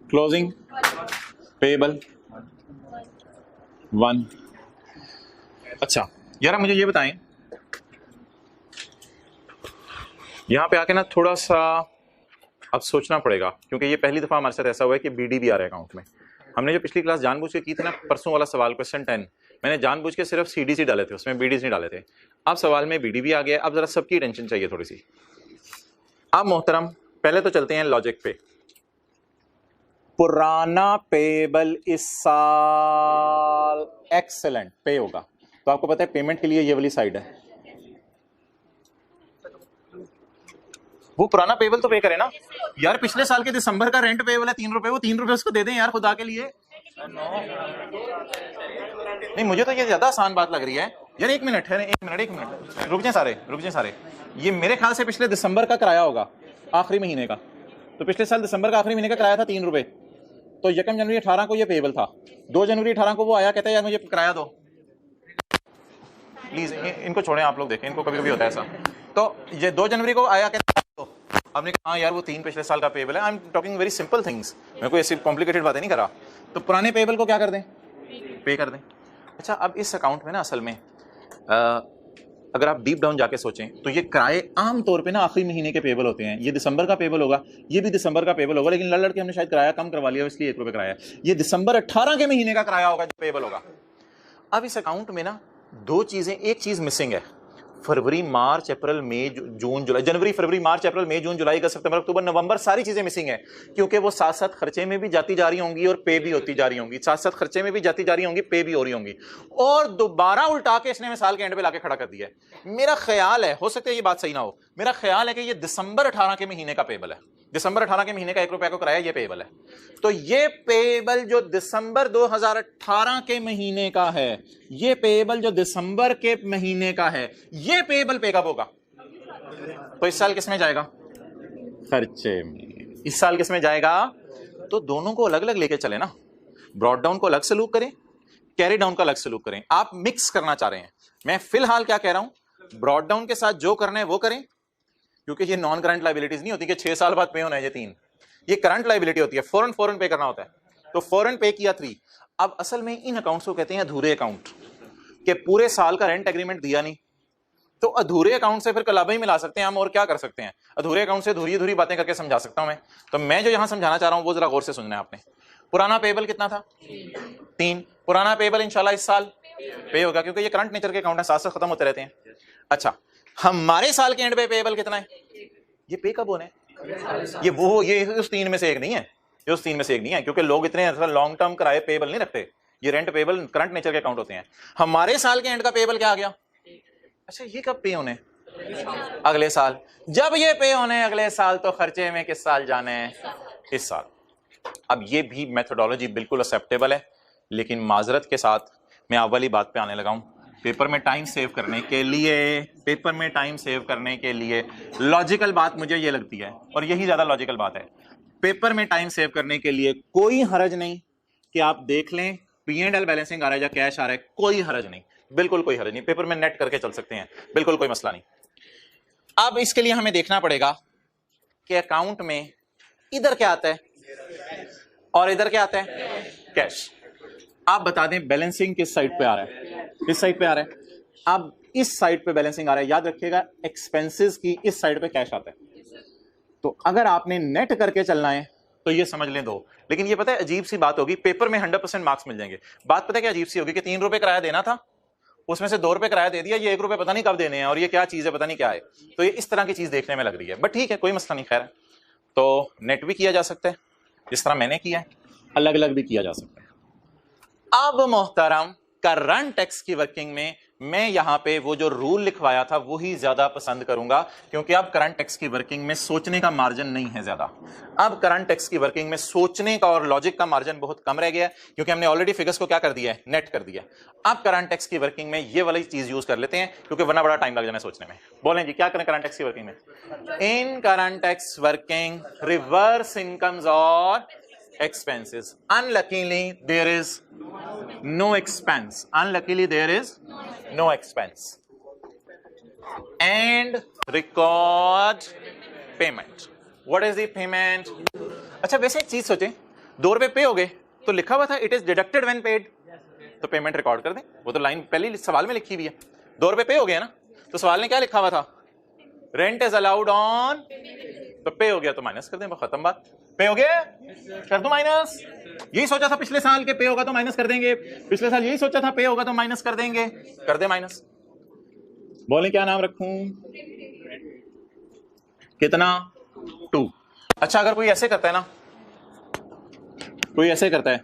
क्लोजिंग पेएबल 1। अच्छा यार मुझे ये बताएं, यहां पे आके ना थोड़ा सा अब सोचना पड़ेगा, क्योंकि ये पहली दफा हमारे साथ ऐसा हुआ है कि बीडी भी आ रहा है अकाउंट में। हमने जो पिछली क्लास जानबूझ के की थी ना, परसों वाला सवाल क्वेश्चन 10, मैंने जानबूझ के सिर्फ सीडीसी डाले थे, उसमें बीडीसी नहीं डाले थे। अब सवाल में बीडी भी आ गया। अब जरा सबकी टेंशन चाहिए थोड़ी सी। अब मोहतरम पहले तो चलते हैं लॉजिक पे। पुराना पेएबल इस साल एक्सेलेंट पे होगा, तो आपको पता है पेमेंट के लिए ये वाली साइड है, वो पुराना पेएबल तो पे करे ना यार। पिछले साल के दिसंबर का रेंट पेएबल है 3 रुपए, वो 3 रुपए उसको दे दें यार खुदा के लिए। नहीं मुझे तो ये ज्यादा आसान बात लग रही है यार। एक मिनट रुक जाए सारे। ये मेरे ख्याल से पिछले दिसंबर का किराया होगा, आखिरी महीने का। तो पिछले साल दिसंबर का आखिरी महीने का किराया था 3 रुपए, तो 1 जनवरी 18 को ये पेएबल था। 2 जनवरी 18 को वो आया, कहता है यार मुझे किराया दो प्लीज। इनको छोड़ें, आप लोग देखें, इनको कभी कभी होता है ऐसा। तो ये 2 जनवरी को आया, कहता है आपने कहा यार वो 3 पिछले साल का पेएबल है। I am talking very simple things, मैं कोई ऐसी कॉम्प्लिकेटेड बातें नहीं कर रहा। तो पुराने पेएबल को क्या कर दें? पे कर दें। अच्छा अब इस अकाउंट में ना असल में अगर आप डीप डाउन जाके सोचें तो ये किराए आम तौर पे ना आखिरी महीने के पेएबल होते हैं। ये दिसंबर का पेएबल होगा, ये भी दिसंबर का पेएबल होगा, लेकिन लड़ के हमने शायद किराया कम करवा लिया, इसलिए 1 रुपए किराया। ये दिसंबर 18 के महीने का किराया होगा जो पेएबल होगा। अब इस अकाउंट में ना 2 चीजें, एक चीज मिसिंग है। फरवरी मार्च अप्रैल मई जून जुलाई, जनवरी फरवरी मार्च अप्रैल मई जून जुलाई अगस्त सितंबर अक्टूबर नवंबर, सारी चीजें मिसिंग है, क्योंकि वो साथ साथ खर्चे में भी जाती जा रही होंगी और पे भी होती जा रही होंगी। साथ साथ खर्चे में भी जाती जा रही होंगी, पे भी हो रही होंगी। और दोबारा उल्टा के इसने साल के एंड पे लाके खड़ा कर दिया है। मेरा ख्याल है, हो सकता है ये बात सही ना हो, मेरा ख्याल है कि ये दिसंबर 18 के महीने का पेएबल है। दिसंबर 18 के महीने का 1 रुपया को किराया ये पेएबल है। तो ये पेएबल जो दिसंबर 2018 के महीने का है, ये पेएबल जो दिसंबर के महीने का है, ये पेएबल पे कब होगा? तो इस साल किसमें जाएगा? खर्चे में। इस साल किसमें जाएगा? तो दोनों को अलग अलग लेके चले ना, ब्रॉड डाउन को अलग सलूक करें, कैरी डाउन का अलग सलूक करें। आप मिक्स करना चाह रहे हैं। मैं फिलहाल क्या कह रहा हूं, ब्रॉड डाउन के साथ जो करना है वो करें, क्योंकि ये नॉन करंट लायबिलिटीज नहीं होती कि 6 साल बाद पे होना है। ये 3 ये करंट लायबिलिटी होती है, फौरन पे करना होता है। तो फौरन पे किया 3। अब असल में इन अकाउंट्स को कहते हैं अधूरे अकाउंट। कि पूरे साल का रेंट एग्रीमेंट दिया नहीं, तो अधूरे अकाउंट से फिर कलाबा ही मिला सकते हैं हम, और क्या कर सकते हैं? अधूरे अकाउंट से अधूरी अधूरी बातें करके समझा सकता हूं मैं। तो मैं जो यहां समझाना चाह रहा हूं वो जरा गौर से सुनना है आपने। पुराना पेबल कितना था? 3। पुराना पेबल इंशाल्लाह इस साल पे होगा, क्योंकि ये करंट नेचर के अकाउंट है, साथ साथ खत्म होते रहते हैं। अच्छा, हमारे साल के एंड पे पेबल कितना है? ये पे कब होना है? ये उस 3 में से एक नहीं है, ये उस 3 में से एक नहीं है, क्योंकि लोग इतने लॉन्ग टर्म किराए पेबल नहीं रखते, ये रेंट पेबल करंट नेचर के अकाउंट होते हैं। हमारे साल के एंड का पेबल क्या आ गया? अच्छा, ये कब पे होने? अगले साल। जब ये पे होने अगले साल, तो खर्चे में किस साल जाने हैं? इस साल। अब ये भी मेथोडोलॉजी बिल्कुल एक्सेप्टेबल है, लेकिन माजरत के साथ मैं अव्वली बात पे आने लगा हूं। पेपर में टाइम सेव करने के लिए लॉजिकल बात मुझे ये लगती है, और यही ज्यादा लॉजिकल बात है। पेपर में टाइम सेव करने के लिए कोई हरज नहीं कि आप देख लें P&L बैलेंसिंग आ रहा है या कैश आ रहा है, कोई हरज नहीं, बिल्कुल कोई हरज नहीं। पेपर में नेट करके चल सकते हैं, बिल्कुल कोई मसला नहीं। अब इसके लिए हमें देखना पड़ेगा कि अकाउंट में इधर क्या आता है और इधर क्या आता है? कैश। आप बता दें बैलेंसिंग किस साइड पे आ रहा है? इस साइड पे आ रहा है। अब इस साइड पे बैलेंसिंग आ रहा है, याद रखिएगा एक्सपेंसेस की इस साइड पे कैश आता है। तो अगर आपने नेट करके चलना है तो ये समझ लें 2। लेकिन ये पता है अजीब सी बात होगी, पेपर में 100% मार्क्स मिल जाएंगे। बात पता है क्या अजीब सी होगी कि 3 रुपए किराया देना था, उसमें से 2 रुपए किराया दे दिया, ये 1 रुपए पता नहीं कब देने हैं, और ये क्या चीज है पता नहीं क्या है। तो ये इस तरह की चीज देखने में लग रही है, बट ठीक है, कोई मसला नहीं। खैर, तो नेट भी किया जा सकता है जिस तरह मैंने किया है, अलग अलग भी किया जा सकता है। अब मोहतरम, करंट टैक्स की वर्किंग में मैं यहां पे वो जो रूल लिखवाया था वही ज्यादा पसंद करूंगा, क्योंकि अब करंट टैक्स की वर्किंग में सोचने का मार्जिन नहीं है ज्यादा। अब करंट टैक्स की वर्किंग में सोचने का और लॉजिक का मार्जिन बहुत कम रह गया है, क्योंकि हमने ऑलरेडी फिगर्स को क्या कर दिया है? नेट कर दिया। अब करंट टैक्स की वर्किंग में ये वाली चीज यूज कर लेते हैं, क्योंकि वरना बड़ा टाइम लग जाना है सोचने में। बोलें जी, क्या करें करंट टैक्स की वर्किंग में? In current tax working, reverse incomes और expenses. Unluckily there is no expense. And record payment. What is the payment? अच्छा, वैसे एक चीज सोचें, 2 रुपए पे हो गए तो लिखा हुआ था it is deducted when paid, तो पेमेंट रिकॉर्ड कर दें। वो तो लाइन पहले सवाल में लिखी हुई है। 2 रुपए पे हो गए ना, तो सवाल ने क्या लिखा हुआ था? रेंट इज अलाउड ऑन, तो पे हो गया तो माइनस कर दें, खत्म बात। पे हो गया कर दो माइनस। यही सोचा था पिछले साल के पे होगा तो माइनस कर देंगे, पिछले साल यही सोचा था पे होगा तो माइनस कर देंगे, कर दे माइनस। बोले क्या नाम रखूं? कितना? 2। अच्छा, अगर कोई ऐसे करता है ना, कोई ऐसे करता है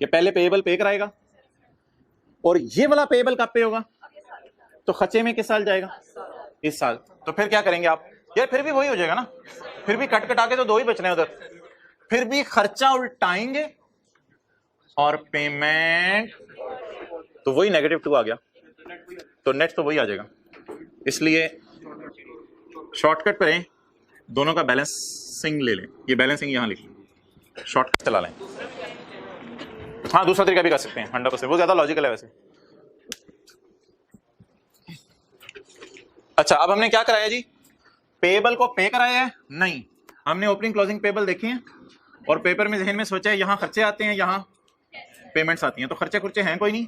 कि पहले पेएबल पे कराएगा और ये वाला पेएबल कब पे होगा? तो खर्चे में किस साल जाएगा? इस साल। तो फिर क्या करेंगे आप? यार फिर भी वही हो जाएगा ना, फिर भी कट कटा के तो 2 ही बचने उधर, फिर भी खर्चा उल्टाएंगे और पेमेंट, तो वही -2 आ गया, तो नेट तो वही आ जाएगा। इसलिए शॉर्टकट पर दोनों का बैलेंसिंग ले लें, ये बैलेंसिंग यहां लिख लें, शॉर्टकट चला लें। हाँ, दूसरा तरीका भी कर सकते हैं 100%, वो ज्यादा लॉजिकल है वैसे। अच्छा, अब हमने क्या कराया जी? पेबल को पे कराया है? नहीं, हमने ओपनिंग क्लोजिंग पेबल देखे हैं और पेपर में जहन में सोचा है यहां खर्चे आते हैं, यहां पेमेंट्स आती हैं, तो खर्चे खुर्चे हैं कोई नहीं,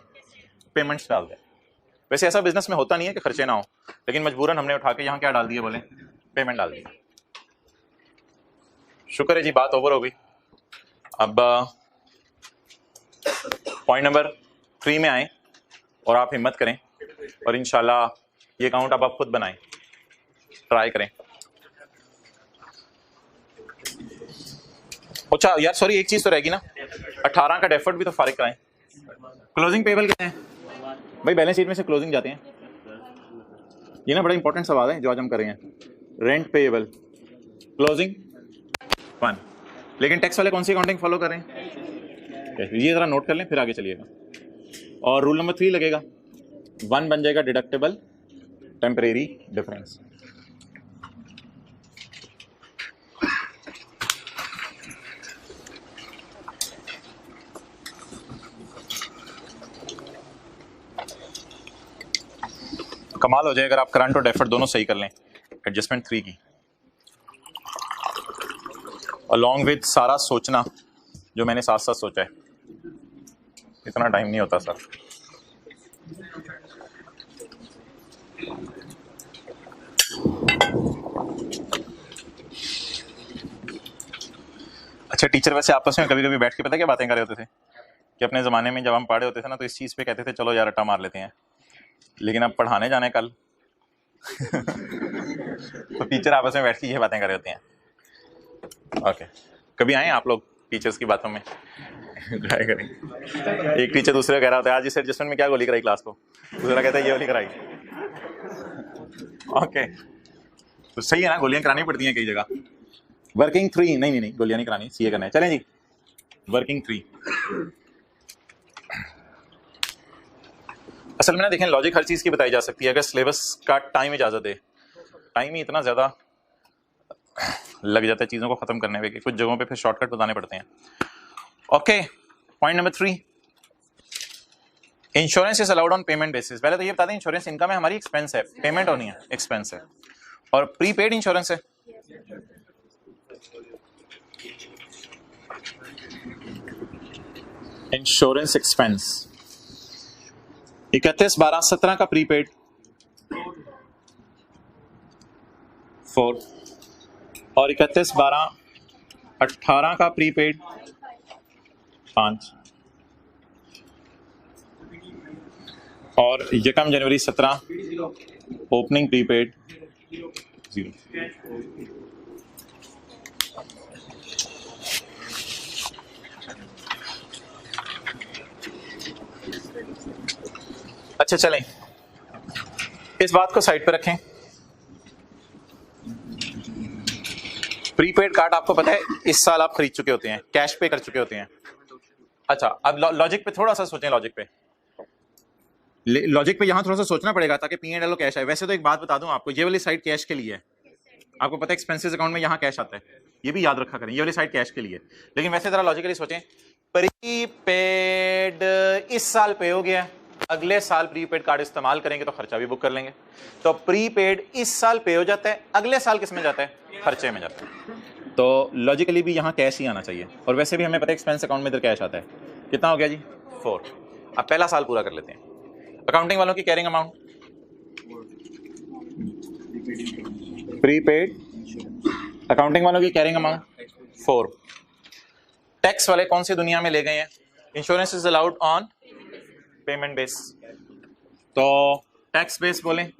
पेमेंट्स डाल दे। वैसे ऐसा बिजनेस में होता नहीं है कि खर्चे ना हो, लेकिन मजबूरन हमने उठा के यहां क्या डाल दिए? बोले पेमेंट डाल दी। शुक्र है जी, बात ओवर हो गई। अब पॉइंट नंबर 3 में आए और आप हिम्मत करें और इंशाल्लाह ये अकाउंट अब आप खुद बनाएं, ट्राई करें। अच्छा यार सॉरी, एक चीज तो रहेगी ना, 18 का डेफर्ड भी तो फारिग कराएं। क्लोजिंग पेबल कितने हैं भाई? बैलेंस शीट में से क्लोजिंग जाते हैं, ये ना बड़ा इंपॉर्टेंट सवाल है जो आज हम कर रहे हैं। रेंट पेएबल, क्लोजिंग 1, लेकिन टैक्स वाले कौन सी अकाउंटिंग फॉलो कर रहे हैं? ये जरा नोट कर लें, फिर आगे चलिएगा। और रूल नंबर 3 लगेगा, 1 बन जाएगा डिडक्टेबल टेम्परेरी डिफरेंस। कमाल हो जाए अगर आप करंट और डेफर्ड दोनों सही कर लें। एडजस्टमेंट 3 की अलॉन्ग विद सारा सोचना जो मैंने साथ साथ सोचा है, इतना टाइम नहीं होता सर। अच्छा टीचर वैसे आपस में कभी कभी बैठ के पता क्या बातें कर रहे होते थे कि अपने ज़माने में जब हम पढ़े होते थे ना तो इस चीज़ पे कहते थे चलो यार रट्टा मार लेते हैं, लेकिन अब पढ़ाने जाने कल तो टीचर आपस में बैठ के ये बातें कर रहे होते हैं। ओके, कभी आए आप लोग टीचर्स की बातों में? ट्राई करें। एक टीचर दूसरे को कह रहा होता है आज इस एडजस्टमेंट में क्या गोली कराई क्लास को, दूसरा कहता है ये गोली कराई। ओके, तो सही है ना, गोलियां करानी पड़ती हैं कई जगह। वर्किंग 3 नहीं नहीं नहीं, गोलियां नहीं करानी, सीए करना है। चलें जी, वर्किंग 3। असल में ना देखें, लॉजिक हर चीज़ की बताई जा सकती है अगर सिलेबस का टाइम इजाज़त दे। टाइम ही इतना ज़्यादा लग जाता है चीज़ों को ख़त्म करने में कि कुछ जगहों पे फिर शॉर्टकट बताने पड़ते हैं। Okay, point number 3, insurance is allowed on payment basis. पहले तो ये बता दें, इंश्योरेंस इनकम है हमारी, एक्सपेंस है, पेमेंट होनी है, एक्सपेंस है। और प्रीपेड इंश्योरेंस है, इंश्योरेंस एक्सपेंस। 31/12/17 का प्रीपेड 4 और 31/12/18 का प्रीपेड 5 और 1 जनवरी 17 ओपनिंग प्रीपेड 0। अच्छा चलें, इस बात को साइड पर रखें। प्रीपेड कार्ड आपको पता है इस साल आप खरीद चुके होते हैं, कैश पे कर चुके होते हैं। अच्छा, अब लॉजिक पे थोड़ा सा सोचें, लॉजिक पे यहां थोड़ा सा सोचना पड़ेगा ताकि P&L कैश आए। वैसे तो एक बात बता दूं आपको, ये वाली साइड कैश के लिए है, आपको पता है एक्सपेंसेस अकाउंट में यहाँ कैश आता है, ये भी याद रखा करें, ये वाली साइड कैश के लिए। लेकिन वैसे जरा लॉजिकली सोचें, प्रीपेड इस साल पे हो गया, अगले साल प्रीपेड कार्ड इस्तेमाल करेंगे तो खर्चा भी बुक कर लेंगे। तो प्रीपेड इस साल पे हो जाता है, अगले साल किस में जाता है? खर्चे में जाता है। तो लॉजिकली भी यहाँ कैश ही आना चाहिए। और वैसे भी हमें पता है एक्सपेंस अकाउंट में इधर कैश आता है। कितना हो गया जी? 4। अब पहला साल पूरा कर लेते हैं। अकाउंटिंग वालों की कैरिंग अमाउंट, प्रीपेड अकाउंटिंग वालों की कैरिंग अमाउंट 4। टैक्स वाले कौन सी दुनिया में ले गए हैं? Insurance is allowed on payment base, तो टैक्स बेस बोलें,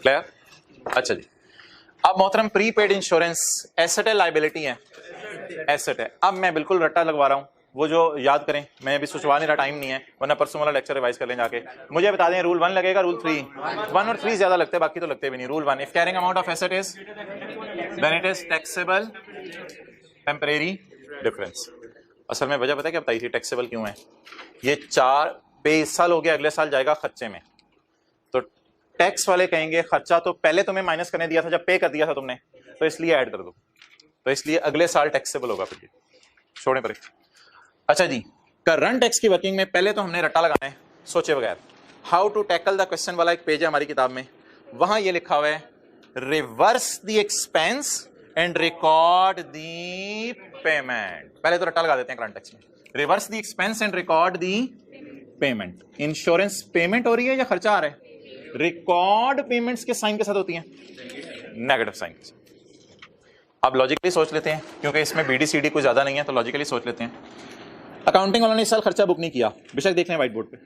क्लियर? अच्छा जी, अब मोहतरम प्रीपेड इंश्योरेंस एसेट है लायबिलिटी है? एसेट है। अब मैं बिल्कुल रट्टा लगवा रहा हूं, वो जो याद करें, मैं अभी सोचवा नहीं रहा, टाइम नहीं है, वरना परसों वाला लेक्चर रिवाइज कर लें जाके। मुझे बता दें रूल 1 लगेगा, रूल 3? 1 और 3 ज्यादा लगते हैं, बाकी तो लगते भी नहीं। Rule 1, if carrying amount of asset is then it is taxable temporary difference. असल में वजह पता है क्या बताई थी टैक्सेबल क्यों है? ये 4 पे इस साल हो गया, अगले साल जाएगा खर्चे में, तो टैक्स वाले कहेंगे खर्चा तो पहले तुम्हें माइनस करने दिया था जब पे कर दिया था तुमने, तो इसलिए ऐड कर दो, तो इसलिए अगले साल टैक्सेबल होगा फिर छोड़ने पर। अच्छा जी, करंट टैक्स की वर्किंग में पहले तो हमने रट्टा लगाना है सोचे बगैर। How to tackle the question वाला एक पेज है हमारी किताब में, वहां ये लिखा हुआ है reverse the expense and record the payment. पहले तो रट्टा लगा देते हैं करंट टैक्स में, reverse the expense and record the payment. Insurance payment हो रही है या खर्चा आ रहा है? रिकॉर्ड पेमेंट्स के साइन के साथ होती हैं, नेगेटिव साइन के साथ। अब लॉजिकली सोच लेते हैं, क्योंकि इसमें BD-CD कुछ ज्यादा नहीं है, तो लॉजिकली सोच लेते हैं। अकाउंटिंग वालों ने इस साल खर्चा बुक नहीं किया, बेशक देख लें व्हाइट बोर्ड पे,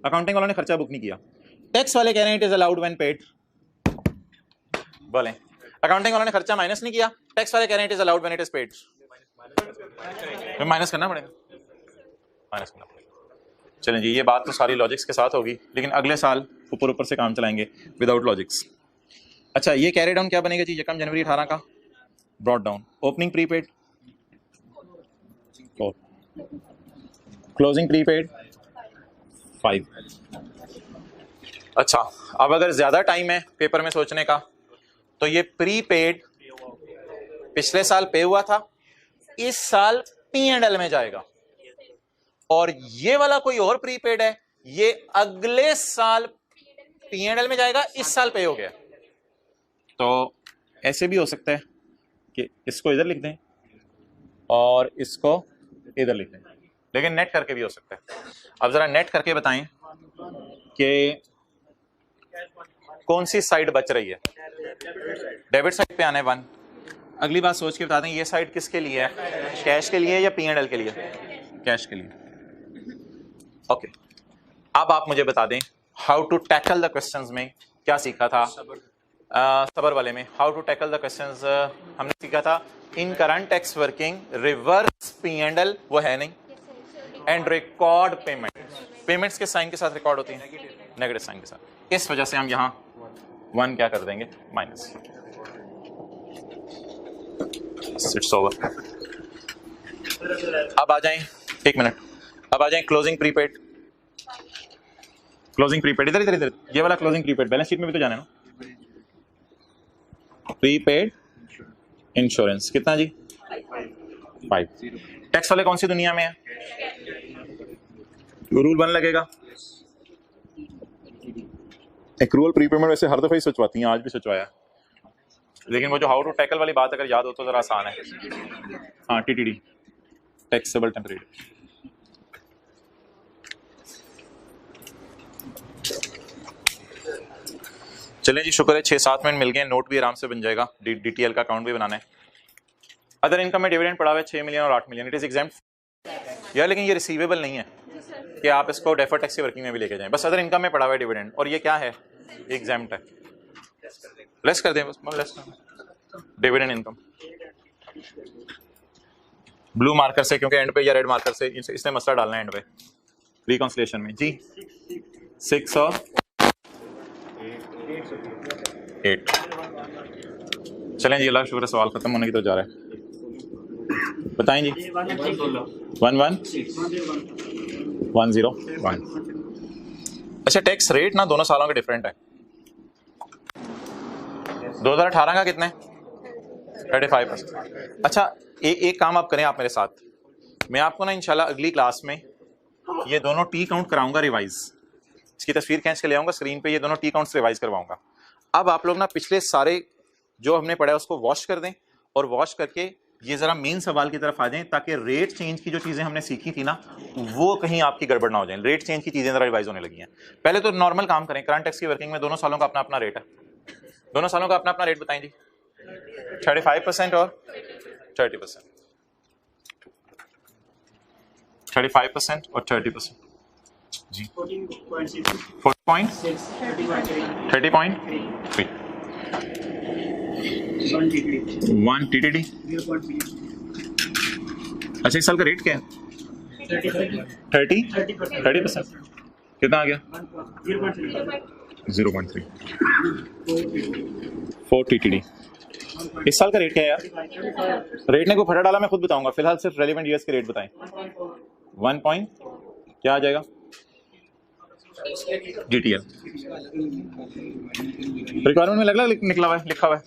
अकाउंटिंग वालों ने खर्चा बुक नहीं किया। टैक्स वाले कह रहे हैं it is allowed when paid, बोलें। अकाउंटिंग वालों ने खर्चा माइनस नहीं किया, टैक्स वाले कह रहे हैं it is allowed when it is paid, minus करना पड़ेगा, माइनस करना पड़ेगा। चलें जी, ये बात तो सारी लॉजिक्स के साथ होगी, लेकिन अगले साल ऊपर ऊपर से काम चलाएंगे विदाउट लॉजिक्स। अच्छा, ये कैरी डाउन क्या बनेगा जी? 1 जनवरी 18 का brought down, opening prepaid 4, closing prepaid 5। अच्छा, अब अगर ज्यादा टाइम है पेपर में सोचने का, तो ये प्रीपेड पिछले साल पे हुआ था, इस साल P&L में जाएगा, और ये वाला कोई और प्रीपेड है, ये अगले साल P&L में जाएगा, इस साल पे हो गया। तो ऐसे भी हो सकता है कि इसको इधर लिख दें और इसको इधर लिख दें, लेकिन नेट करके भी हो सकता है। अब जरा नेट करके बताएं कि कौन सी साइड बच रही है, डेबिट साइड पे आना है 1। अगली बात सोच के बता दें, ये साइड किसके लिए है, कैश के लिए या P&L के लिए, कैश के लिए। ओके, अब आप मुझे बता दें how to tackle the questions में क्या सीखा था, सबर वाले में how to tackle the questions हमने सीखा था in current tax working reverse P&L वो है नहीं, एंड रिकॉर्ड पेमेंट, पेमेंट्स के साइन के साथ रिकॉर्ड होती है नेगेटिव साइन के साथ। इस वजह से हम यहाँ 1 क्या कर देंगे, माइनस। It's over. अब आ जाएं, 1 मिनट, अब आ जाएं क्लोजिंग प्रीपेड। क्लोजिंग प्रीपेड इधर इधर इधर, ये वाला क्लोजिंग प्रीपेड बैलेंस शीट में भी तो जाना है ना। प्रीपेड इंश्योरेंस कितना जी, 5। टैक्स वाले कौन सी दुनिया में है, रूल 1 लगेगा। एक्रूअल प्रीपेमेंट वैसे हर दफा ही सोचवाती हैं, आज भी सोचवाया, लेकिन वो जो हाउ टू टैकल वाली बात अगर याद हो तो जरा आसान है। हाँ, TTD, टैक्सेबल टेम्परेरी। चलें जी, शुक्र है 6-7 मिनट मिल गए, नोट भी आराम से बन जाएगा, DTL का अकाउंट भी बनाना है। अदर इनकम में डिविडेंड पड़ा हुआ है 6 मिलियन और 8 मिलियन, इट इज एग्जाम्प्ट यार, लेकिन ये रिसीवेबल नहीं है कि आप इसको डेफर्ड टैक्स की वर्किंग में भी लेके जाएं। बस अदर इनकम में पड़ा हुआ है डिविडेंड, और ये क्या है, एग्जाम्प्ट है, लेस कर दें बस, less dividend income blue marker से, क्योंकि एंड पे या रेड मार्कर से इसने मसला डालना है एंड पे रिकॉन्सिलिएशन में जी। 6 और 8। चलें जी, अल्लाह का शुक्र, सवाल खत्म होने की तो जा रहा है। बताएं जी। 1110 अच्छा, टैक्स रेट ना दोनों सालों के डिफरेंट है। 2018 का कितना है, 35%। अच्छा, एक काम आप करें, आप मेरे साथ, मैं आपको ना इंशाल्लाह अगली क्लास में ये दोनों टी काउंट कराऊंगा रिवाइज, इसकी तस्वीर खींच के ले आऊंगा स्क्रीन पे, ये दोनों टी काउंट्स रिवाइज करवाऊंगा। अब आप लोग ना पिछले सारे जो हमने पढ़ा है उसको वॉश कर दें, और वॉश करके ये जरा मेन सवाल की तरफ आ जाएं, ताकि रेट चेंज की जो चीजें हमने सीखी थी ना वो कहीं आपकी गड़बड़ ना हो जाए। रेट चेंज की चीजें जरा रिवाइज होने लगी हैं। पहले तो नॉर्मल काम करें, करंट टैक्स की वर्किंग में दोनों सालों का अपना अपना रेट है, दोनों सालों का अपना अपना रेट बताएं जी। 35% और 30%, 35% और 30% जी। 30.3 1 TTD। अच्छा, इस साल का रेट क्या है, 30% कितना आ गया, 0.3 4 TTD। इस साल का रेट क्या है यार, रेट ने कोई फटा डाला मैं खुद बताऊंगा, फिलहाल सिर्फ रेलिवेंट ईयर्स के रेट बताएं। 1 पॉइंट क्या आ जाएगा, DTL। रिक्वायरमेंट में अलग अलग निकला हुआ है, लिखा हुआ है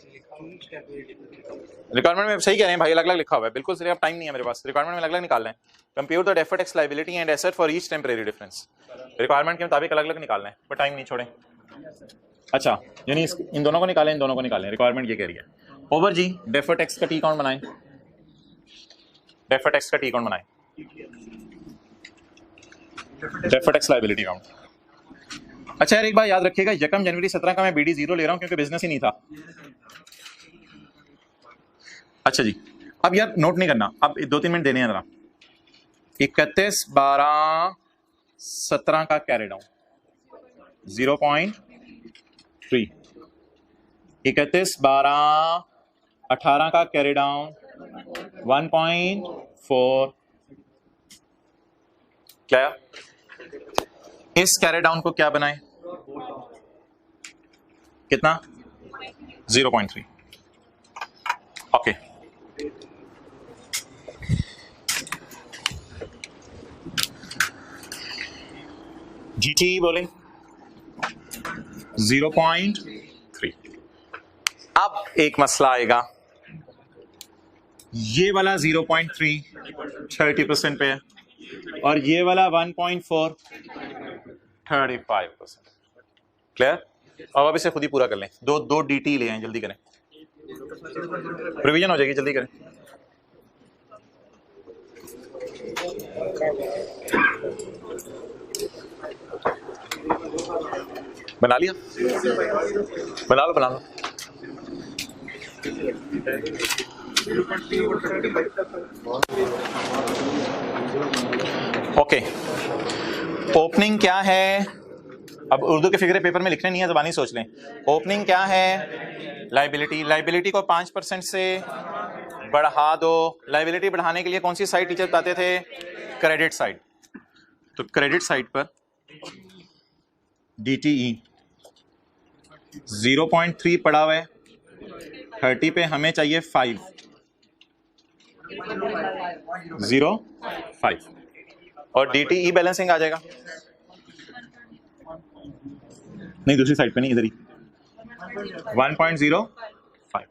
रिक्वायरमेंट में, सही कह रहे हैं भाई, अलग अलग लिखा हुआ है, बिल्कुल सही। अब टाइम नहीं है मेरे पास, रिक्वायरमेंट में अलग अलग निकालना है। Compute the deferred tax liability and asset for each temporary difference, requirement के मुताबिक अलग अलग निकालना है, पर टाइम नहीं छोड़ें। अच्छा, यानी इन दोनों को निकालें, इन दोनों को निकालें, रिक्वायरमेंट ये कह रही है। ओवर जी, डेफर्ड टैक्स का टी काउंट बनाएं, डेफर्ड टैक्स का टी काउंट बनाएं, डेफर्ड टैक्स लायबिलिटी काउंट। अच्छा यार, एक बात याद रखिएगा, 1 जनवरी 17 का मैं BD 0 ले रहा हूं क्योंकि बिजनेस ही नहीं था। अच्छा जी, अब यार नोट नहीं करना, अब 2-3 मिनट देने हैं जरा। 31/12/17 का कैरी डाउन 0.3, 31/12/18 का कैरी डाउन 1.4। क्या इस कैरी डाउन को क्या बनाए, कितना, 0.3। ओके, GT बोले 0.3। अब एक मसला आएगा, ये वाला 0.3 30% पे है, और ये वाला 1.4 35%। क्लियर? अब आप इसे खुद ही पूरा कर लें, दो DT ले आए, जल्दी करें, रिवीजन हो जाएगी, जल्दी करें। बना लिया, बना लो बना लो। ओके, ओपनिंग क्या है? अब उर्दू के फिगरे पेपर में लिखने नहीं है, ज़बानी सोच लें। ओपनिंग क्या है? लाइबिलिटी। लाइबिलिटी को 5% से बढ़ा दो। लाइबिलिटी बढ़ाने के लिए कौन सी साइड टीचर बताते थे? Credit side. तो क्रेडिट साइड पर DTE 0.3 पड़ा हुआ है, 30 पे हमें चाहिए 5, 0.5 और DTE बैलेंसिंग आ जाएगा। नहीं, दूसरी साइड पे नहीं, इधर ही 1.05।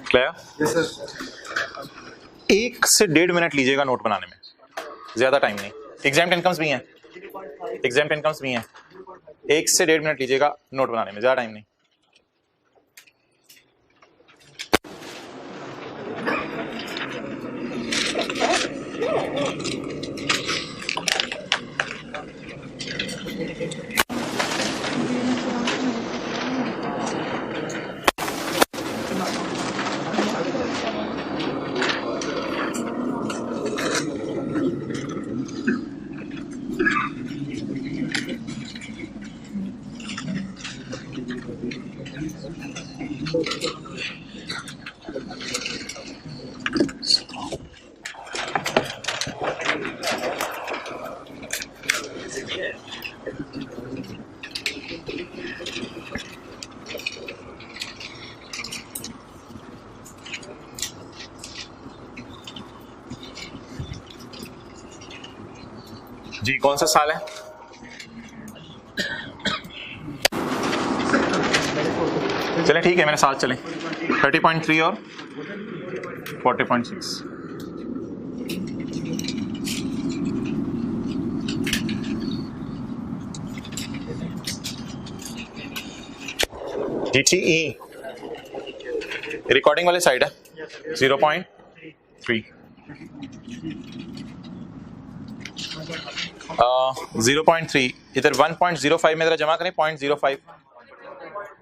क्लियर? एक से 1.5 मिनट लीजिएगा नोट बनाने में, ज्यादा टाइम नहीं। एग्जाम इनकम्स भी हैं, एग्जाम इनकम्स भी हैं। 1 से 1.5 मिनट लीजिएगा नोट बनाने में, ज्यादा टाइम नहीं। जी, कौन सा साल है? चलें ठीक है, मेरे साथ चलें। 30.3 और 40.6। DTE रिकॉर्डिंग वाली साइड है 0.3, 0.3 इधर 1.05 में जरा जमा करें। 0.05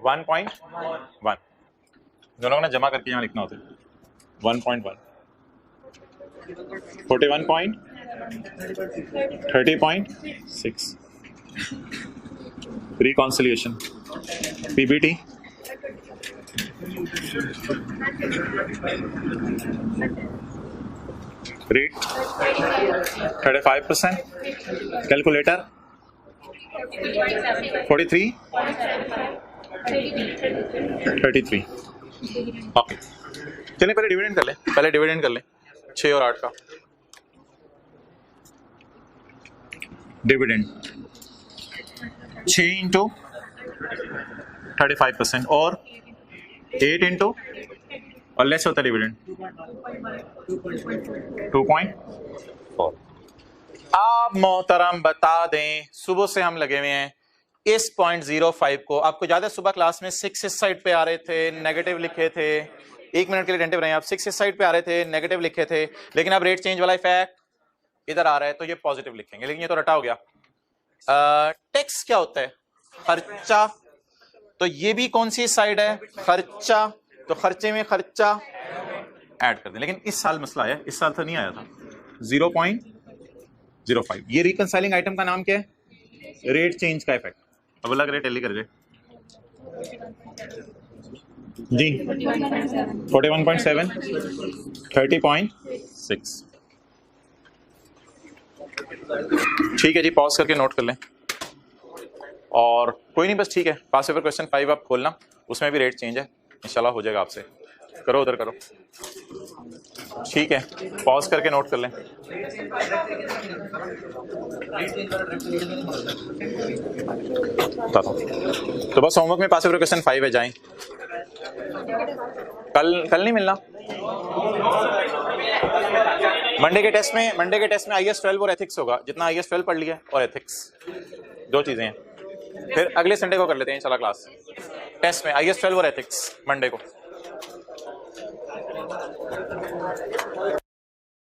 1.1 दोनों को ना जमा करके यहाँ लिखना होता है। 1.1 41. 30.6 reconciliation PBT rate 35%, calculator 43 33। Okay, चलिए पहले डिविडेंड कर लें। 6 और 8 का डिविडेंड 6 इंटू 35% और 8 इंटू और लेस होता है डिविडेंड 2.4। आप मोहतरम बता दें, सुबह से हम लगे हुए हैं इस 0.05 को। आपको याद है सुबह क्लास में 6 इस साइड पे आ रहे थे, नेगेटिव लिखे थे। 1 मिनट के लिए अटेंटिव रहे, आप 6 इस साइड पे आ रहे थे, नेगेटिव लिखे थे, लेकिन अब रेट चेंज वाला इफेक्ट इधर आ रहा है तो ये पॉजिटिव लिखेंगे, लेकिन ये तो रटा हो गया। टैक्स क्या होता है? खर्चा। तो ये भी कौन सी साइड है? खर्चा। तो खर्चे में खर्चा ऐड कर दें, लेकिन इस साल मसला है, इस साल तो नहीं आया था। 0.05 ये रिकंसाइलिंग आइटम का नाम क्या है? रेट चेंज का इफेक्ट। अब अलग रेट टैली कर दे जी। 41.7 30.6। ठीक है जी, पॉज करके नोट कर लें। और कोई नहीं, बस ठीक है। पास पेपर क्वेश्चन 5 आप खोलना, उसमें भी रेट चेंज है, इंशाल्लाह हो जाएगा आपसे। करो उधर करो, ठीक है। पॉज करके नोट कर लें। तो बस होमवर्क में पास पेपर क्वेश्चन 5 है, जाएं। कल नहीं मिलना। मंडे के टेस्ट में IAS 12 और एथिक्स होगा। जितना IAS 12 पढ़ लिया और एथिक्स, 2 चीजें हैं। फिर अगले संडे को कर लेते हैं इंशाल्लाह क्लास। टेस्ट में IAS 12 और एथिक्स मंडे को।